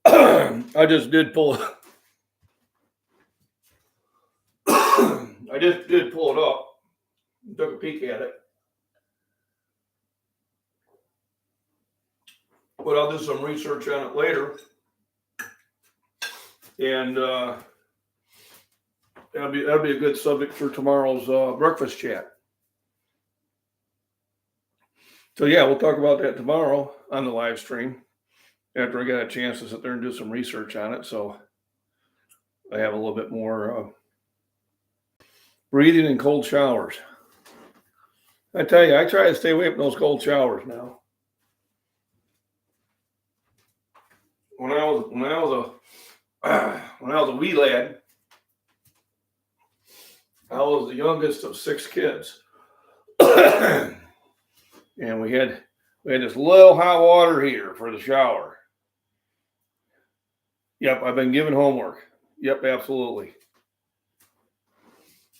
I just did pull I just did pull it up. Took a peek at it. But I'll do some research on it later. And that'll be a good subject for tomorrow's breakfast chat. So yeah, we'll talk about that tomorrow on the live stream after I got a chance to sit there and do some research on it. So I have a little bit more breathing and cold showers. I tell you, I try to stay away from those cold showers now. When I was a wee lad, I was the youngest of 6 kids. And we had this little hot water heater for the shower. Yep, I've been given homework. Yep, absolutely.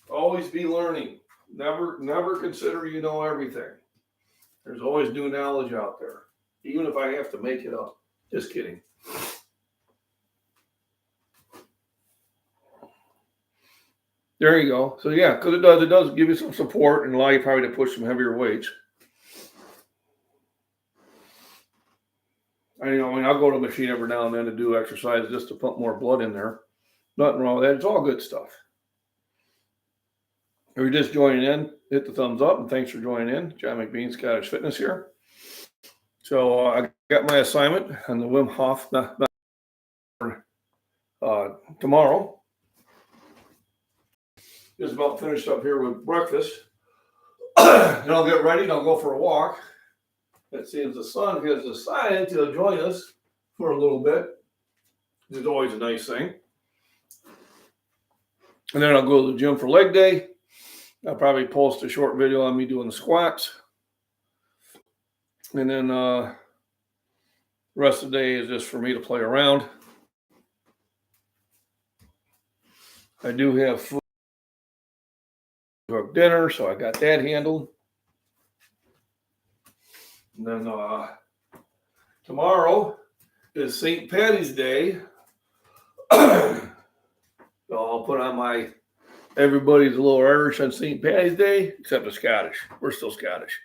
Always be learning. Never consider you know everything. There's always new knowledge out there, even if I have to make it up. Just kidding. There you go. So yeah, because it does give you some support and allow you probably to push some heavier weights. I'll go to the machine every now and then to do exercise just to pump more blood in there. Nothing wrong with that. It's all good stuff. If you're just joining in, hit the thumbs up, and thanks for joining in. John McBean, Scottish Fitness here. So I got my assignment on the Wim Hof tomorrow. Just about finished up here with breakfast. And I'll get ready and I'll go for a walk. It seems the sun has decided to join us for a little bit, which is always a nice thing. And then I'll go to the gym for leg day. I'll probably post a short video on me doing the squats. And then the rest of the day is just for me to play around. I do have food for dinner, so I got that handled. And then tomorrow is St. Patty's Day. So I'll put on my everybody's a little Irish on St. Patty's Day, except the Scottish. We're still Scottish.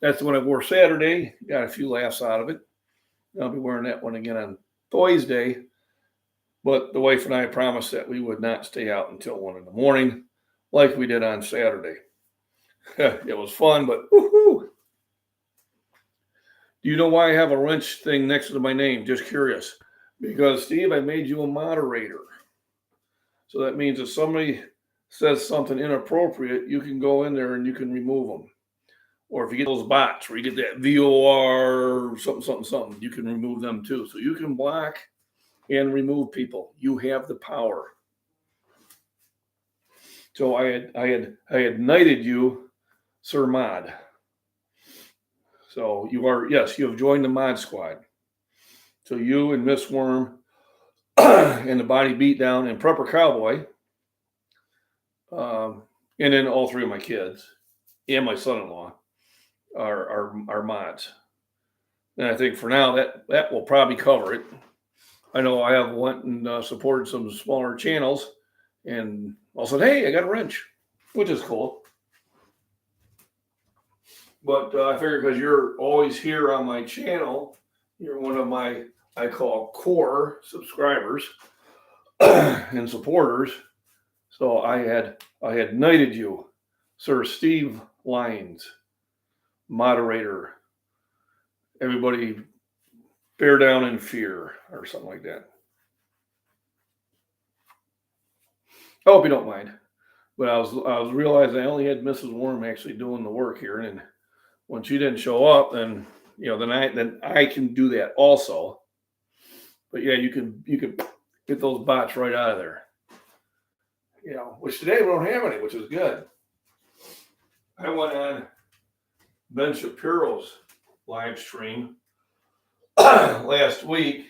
That's the one I wore Saturday. Got a few laughs out of it. I'll be wearing that one again on Thursday. But the wife and I promised that we would not stay out until 1 in the morning like we did on Saturday. It was fun, but woohoo! Do you know why I have a wrench thing next to my name? Just curious. Because, Steve, I made you a moderator. So that means if somebody says something inappropriate, you can go in there and you can remove them. Or if you get those bots where you get that VOR something, you can remove them too. So you can block and remove people. You have the power. So I had knighted you, Sir Mod. So you have joined the mod squad. So you and Miss Worm and the Body Beatdown and Prepper Cowboy, and then all 3 of my kids and my son-in-law are mods. And I think for now that will probably cover it. I know I have went and supported some smaller channels, and all said, "Hey, I got a wrench," which is cool. But I figure because you're always here on my channel, you're one of my I call core subscribers and supporters. So I had knighted you, Sir Steve Lyons, moderator. Everybody bear down in fear or something like that. I hope you don't mind. But I was realizing I only had Mrs. Worm actually doing the work here, and when she didn't show up, then then I can do that also. But yeah, you can get those bots right out of there. Which today we don't have any, which is good. I went on Ben Shapiro's live stream last week,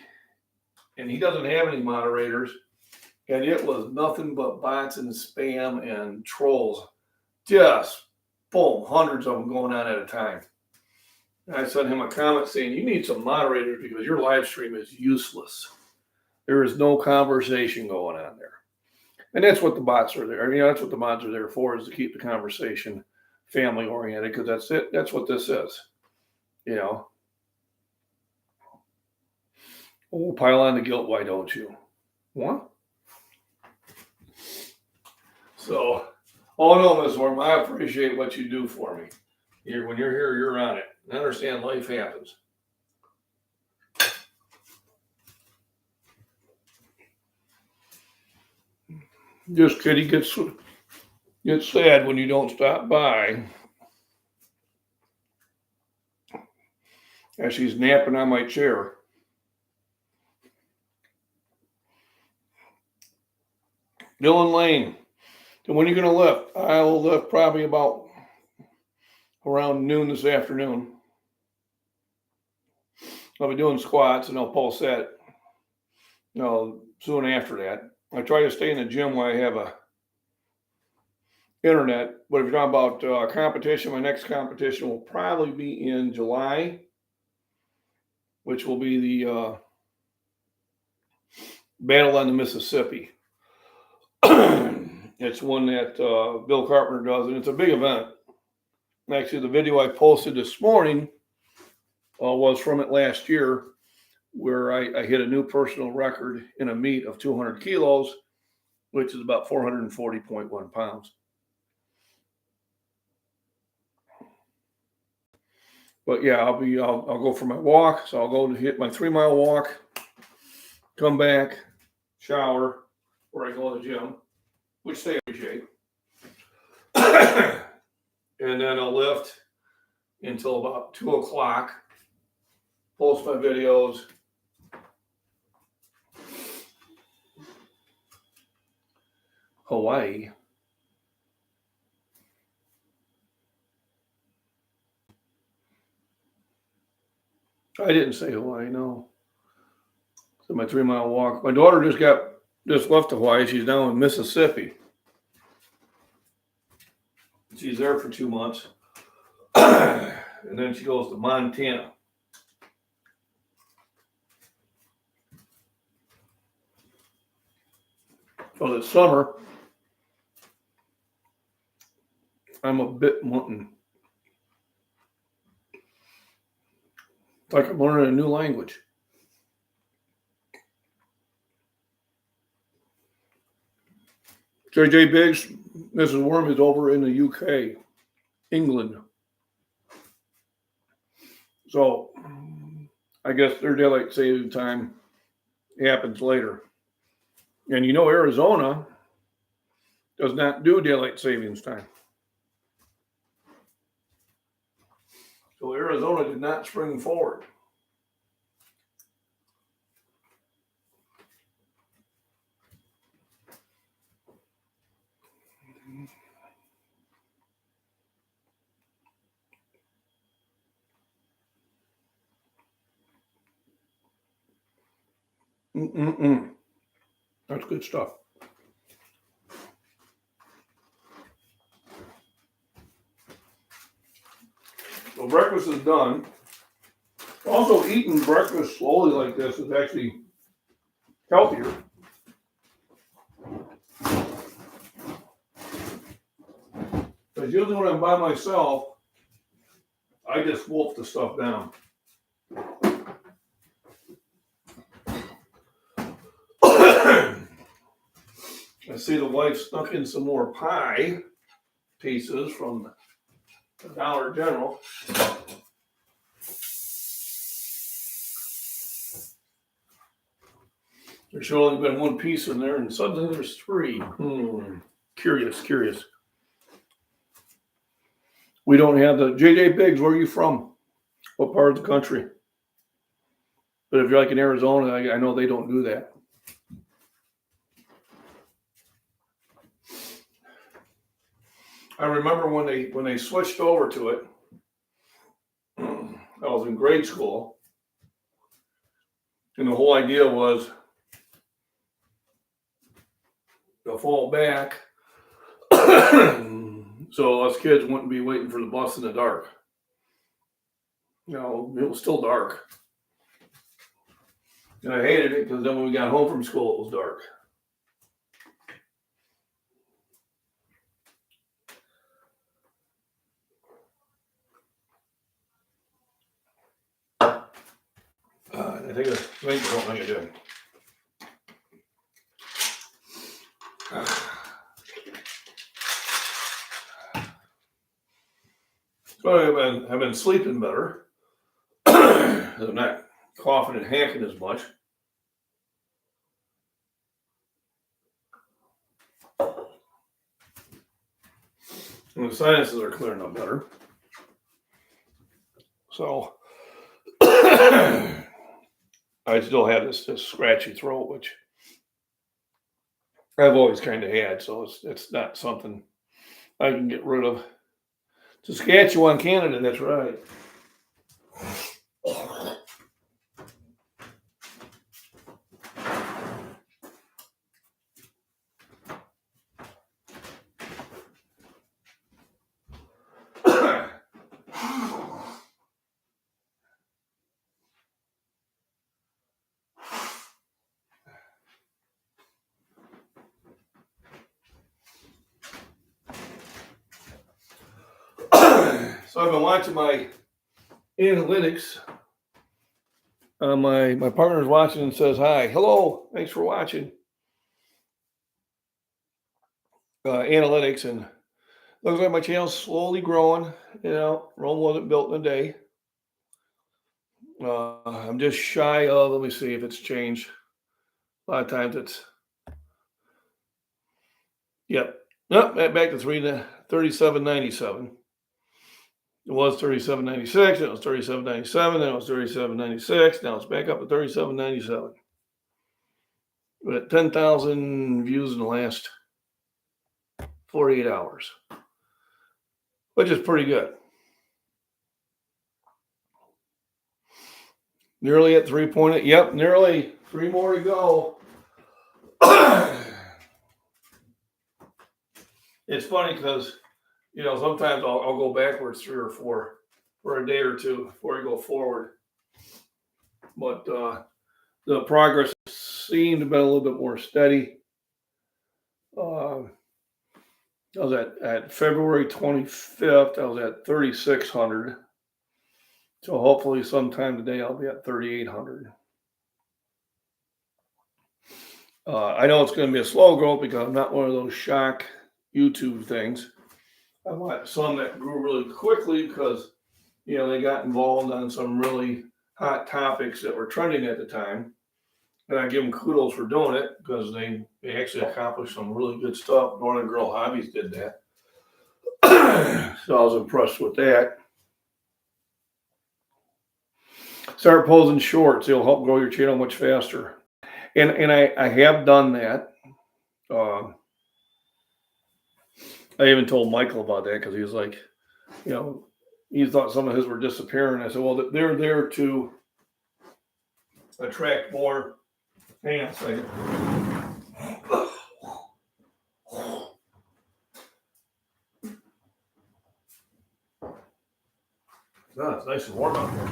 and he doesn't have any moderators, and it was nothing but bots and spam and trolls. Just boom, hundreds of them going on at a time. And I sent him a comment saying, "You need some moderators because your live stream is useless. There is no conversation going on there." And that's what the bots are there. That's what the mods are there for, is to keep the conversation family oriented, because that's it. That's what this is. Oh, pile on the guilt, why don't you? What? So, no, Ms. Worm, I appreciate what you do for me. When you're here, you're on it. I understand life happens. Just Kitty gets sad when you don't stop by. As she's napping on my chair. Dylan Lane, so when are you going to lift? I will lift probably about around noon this afternoon. I'll be doing squats and I'll pulse that soon after that. I try to stay in the gym while I have a internet. But if you're talking about competition, my next competition will probably be in July, which will be the Battle on the Mississippi. It's one that Bill Carpenter does, and it's a big event. Actually, the video I posted this morning was from it last year, where I hit a new personal record in a meet of 200 kilos, which is about 440.1 pounds. But yeah, I'll go for my walk. So I'll go to hit my 3-mile walk, come back, shower, or I go to the gym, which they appreciate. And then I'll lift until about 2 o'clock, post my videos. Hawaii. I didn't say Hawaii, no. So my 3-mile walk. My daughter just left Hawaii. She's now in Mississippi. She's there for 2 months. And then she goes to Montana. So this summer, I'm a bit wanting. It's like I'm learning a new language. JJ Biggs, Mrs. Worm is over in the UK, England. So I guess their daylight saving time happens later. And Arizona does not do daylight savings time. So Arizona did not spring forward. That's good stuff. So breakfast is done. Also, eating breakfast slowly like this is actually healthier. Because usually when I'm by myself, I just wolf the stuff down. I see the wife snuck in some more pie pieces from the Dollar General. There should only been one piece in there, and suddenly there's three. Curious. We don't have the JJ Biggs. Where are you from? What part of the country? But if you're like in Arizona, I know they don't do that. I remember when they switched over to it. I was in grade school, and the whole idea was to fall back, so us kids wouldn't be waiting for the bus in the dark. You know, it was still dark, and I hated it because then when we got home from school, it was dark. I think I don't think I did. So I've been sleeping better. I'm not coughing and hacking as much. And the sinuses are clearing up better. So I still have this scratchy throat, which I've always kind of had. So it's not something I can get rid of. Saskatchewan, Canada, that's right. So I've been watching my analytics. My partner's watching and says, "Hi, hello, thanks for watching." Analytics, and looks like my channel's slowly growing. You know, Rome wasn't built in a day. I'm just shy of. Let me see if it's changed. A lot of times it's. Yep. Nope. Back to 37.97. It was 37.96. Then it was 37.97. Then it was 37.96. Now it's back up to 37.97. We're at 10,000 views in the last 48 hours, which is pretty good. Nearly at 3.8. Yep, nearly 3 more to go. It's funny because, you know, sometimes I'll go backwards 3 or 4 for a day or two before I go forward. But the progress seemed to be a little bit more steady. I was at February 25th, I was at 3,600. So hopefully sometime today I'll be at 3,800. I know it's going to be a slow growth because I'm not one of those shock YouTube things. I want some that grew really quickly because, you know, they got involved on some really hot topics that were trending at the time. And I give them kudos for doing it because they actually accomplished some really good stuff. Northern Girl Hobbies did that. So I was impressed with that. Start posing shorts. It'll help grow your channel much faster. And I have done that. I even told Michael about that because he was like, you know, he thought some of his were disappearing. I said, well, they're there to attract more. Hang on a second. Oh, it's nice and warm out here.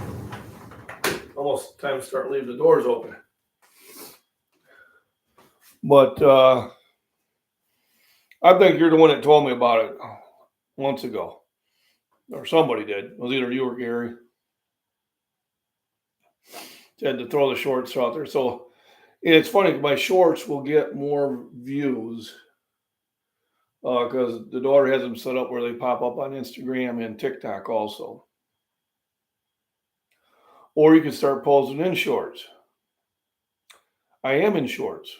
Almost time to start leaving the doors open. But I think you're the one that told me about it months ago, or somebody did. It was either you or Gary. Had to throw the shorts out there. So it's funny. My shorts will get more views because the daughter has them set up where they pop up on Instagram and TikTok also. Or you can start posing in shorts. I am in shorts.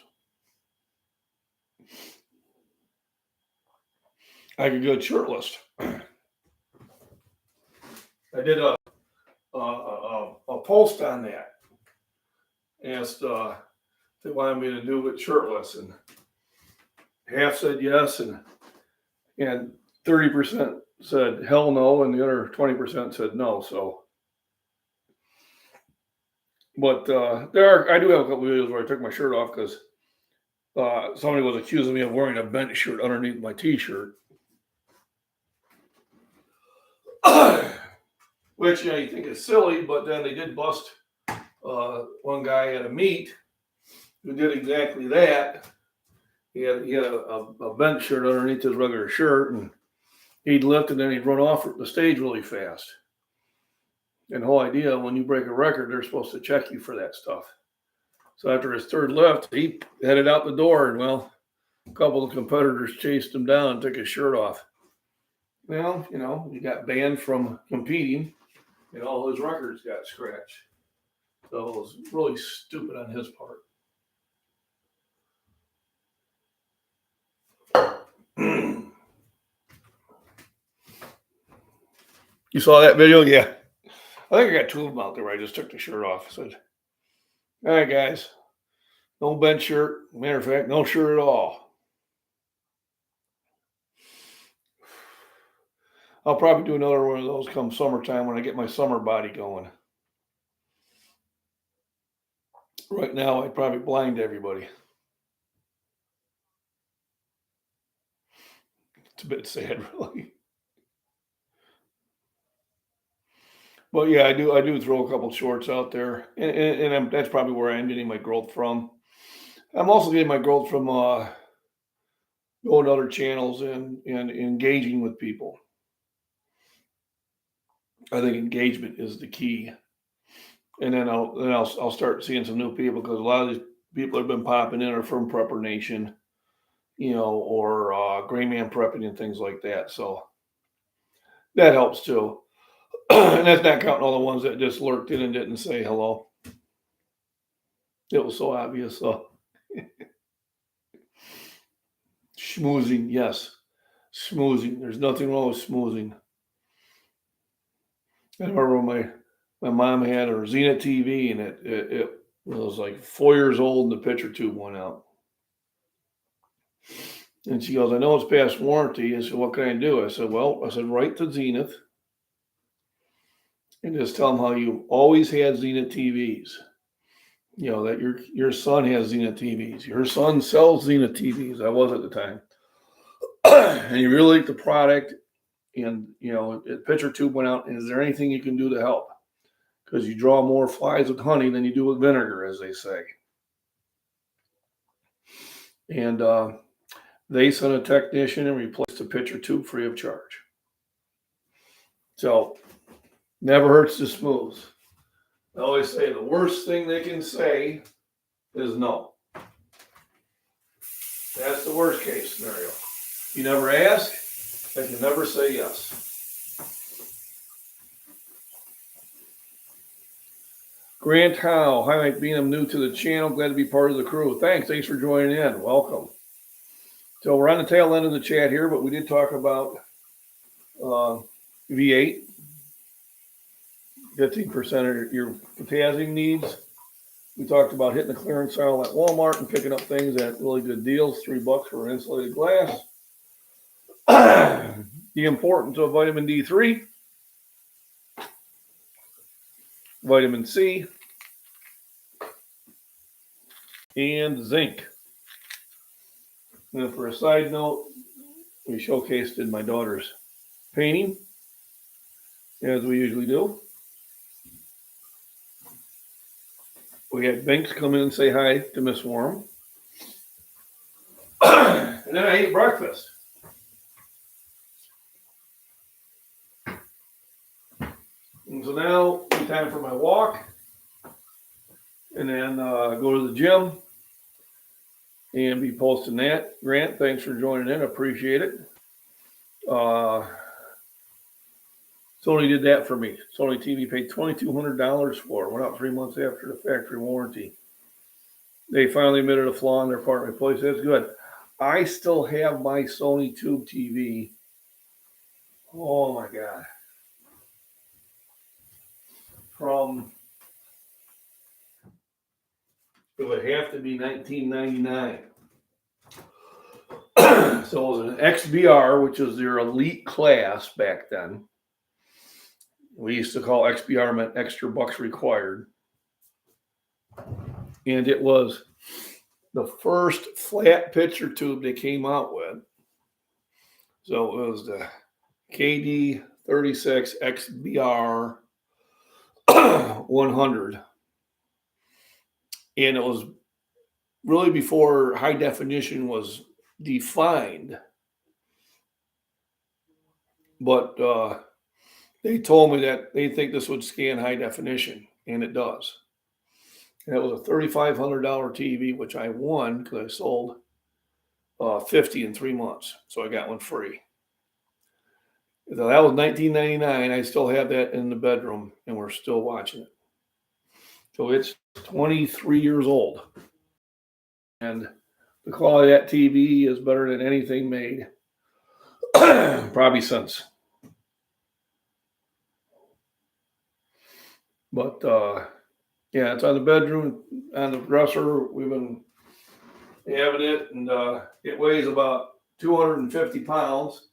I could go shirtless. I did a post on that. Asked if they wanted me to do it shirtless, and half said yes, and 30% said hell no, and the other 20% said no. So, but I do have a couple videos where I took my shirt off because somebody was accusing me of wearing a bench shirt underneath my t-shirt. Which you think is silly, but then they did bust one guy at a meet who did exactly that. He had a bench shirt underneath his regular shirt, and he'd lift and then he'd run off the stage really fast. And the whole idea, when you break a record, they're supposed to check you for that stuff. So after his third lift, he headed out the door, and well, a couple of competitors chased him down and took his shirt off. Well, he got banned from competing, and all his records got scratched. So it was really stupid on his part. You saw that video? Yeah. I think I got two of them out there where I just took the shirt off. I said, all right, guys, no bench shirt. Matter of fact, no shirt at all. I'll probably do another one of those come summertime when I get my summer body going. Right now, I'd probably blind everybody. It's a bit sad, really. But yeah, I do throw a couple shorts out there, and that's probably where I'm getting my growth from. I'm also getting my growth from going to other channels and engaging with people. I think engagement is the key, and then I'll start seeing some new people because a lot of these people have been popping in are from Prepper Nation, or Gray Man Prepping and things like that. So that helps too. And that's not counting all the ones that just lurked in and didn't say hello. It was so obvious. So schmoozing, yes, schmoozing. There's nothing wrong with schmoozing. I remember when my mom had her Zenith TV, and it was like 4 years old, and the picture tube went out. And she goes, I know it's past warranty. I said, what can I do? I said, write to Zenith and just tell them how you always had Zenith TVs. That your son has Zenith TVs. Your son sells Zenith TVs. I was at the time. And you really like the product, and the picture tube went out. And is there anything you can do to help? Because you draw more flies with honey than you do with vinegar, as they say. And they sent a technician and replaced the picture tube free of charge. So never hurts to smooth. I always say the worst thing they can say is no. That's the worst case scenario. You never ask, they can never say yes. Grant Howe, hi Mike Bean, I'm new to the channel, glad to be part of the crew. Thanks for joining in, welcome. So we're on the tail end of the chat here, but we did talk about V8, 15% of your potassium needs. We talked about hitting the clearance aisle at Walmart and picking up things at really good deals, $3 for an insulated glass. The importance of vitamin D3, vitamin C, and zinc. And for a side note, we showcased in my daughter's painting, as we usually do. We had Binks come in and say hi to Miss Warm. And then I ate breakfast. And so now it's time for my walk. And then go to the gym and be posting that. Grant, thanks for joining in. Appreciate it. Sony did that for me. Sony TV paid $2,200 for it. Went out 3 months after the factory warranty. They finally admitted a flaw in their part replaced. That's good. I still have my Sony Tube TV. Oh my God. From, it would have to be 1999. So it was an XBR, which was their elite class back then. We used to call XBR meant extra bucks required. And it was the first flat picture tube they came out with. So it was the KD36 XBR 100. And it was really before high definition was defined. But they told me that they think this would scan high definition, and it does. And it was a $3,500 TV, which I won because I sold 50 in 3 months. So I got one free. So that was 1999. I still have that in the bedroom, and we're still watching it. So it's 23 years old. And the quality of that TV is better than anything made probably since. But yeah, it's on the bedroom, on the dresser. We've been having it, and it weighs about 250 pounds.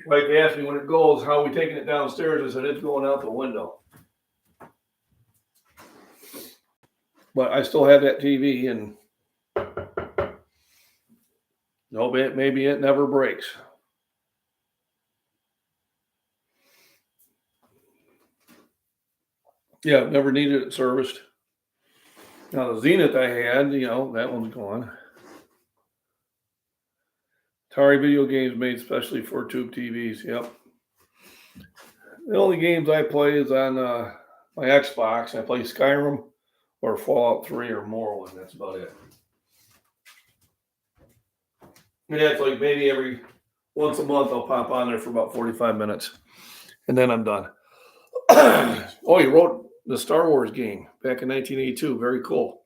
Like they asked me when it goes, how are we taking it downstairs? I said, it's going out the window. But I still have that TV, and no, maybe it never breaks. Yeah, never needed it serviced. Now the Zenith I had, that one's gone. Atari video games made especially for tube TVs. Yep. The only games I play is on my Xbox. I play Skyrim or Fallout 3 or Morrowind. That's about it. And that's like maybe every once a month I'll pop on there for about 45 minutes. And then I'm done. Oh, he wrote the Star Wars game back in 1982. Very cool.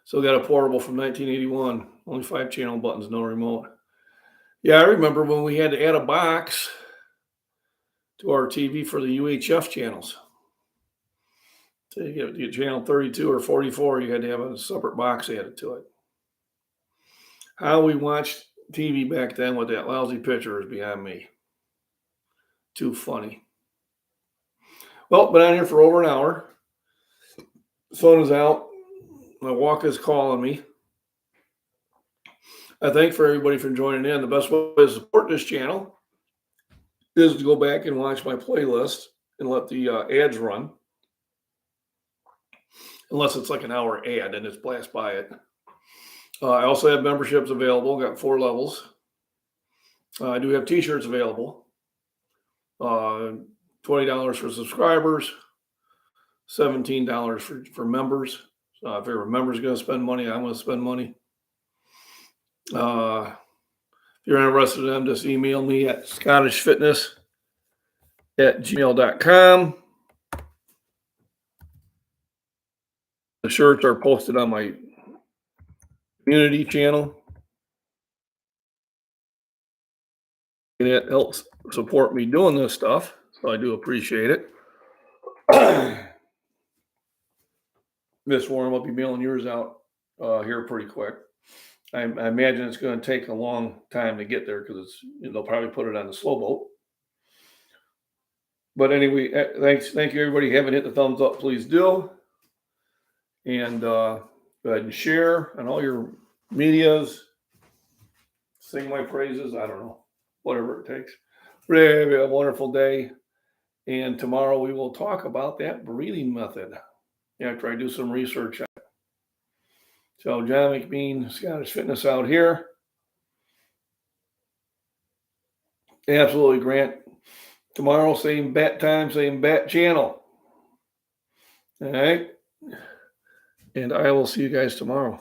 Still got a portable from 1981. Only 5 channel buttons, no remote. Yeah, I remember when we had to add a box to our TV for the UHF channels. To get channel 32 or 44, you had to have a separate box added to it. How we watched TV back then with that lousy picture is beyond me. Too funny. Well, been on here for over an hour. Sun is out. My walk is calling me. I thank for everybody for joining in. The best way to support this channel is to go back and watch my playlist and let the ads run. Unless it's like an hour ad and it's blast by it. I also have memberships available. Got 4 levels. I do have t-shirts available. $20 for subscribers, $17 for members. So if every member's going to spend money, I'm going to spend money. If you're interested in them, just email me at scottishfitness@gmail.com. The shirts are posted on my community channel. And it helps support me doing this stuff. So I do appreciate it. Miss Warren will be mailing yours out here pretty quick. I imagine it's going to take a long time to get there because they'll probably put it on the slow boat. But anyway, thank you everybody. If you haven't hit the thumbs up, please do. And go ahead and share on all your medias, sing my praises. I don't know, whatever it takes. Have a wonderful day. And tomorrow we will talk about that breathing method after I do some research on it. So John McBean, Scottish Fitness out here. Absolutely, Grant. Tomorrow, same bat time, same bat channel. All right. And I will see you guys tomorrow.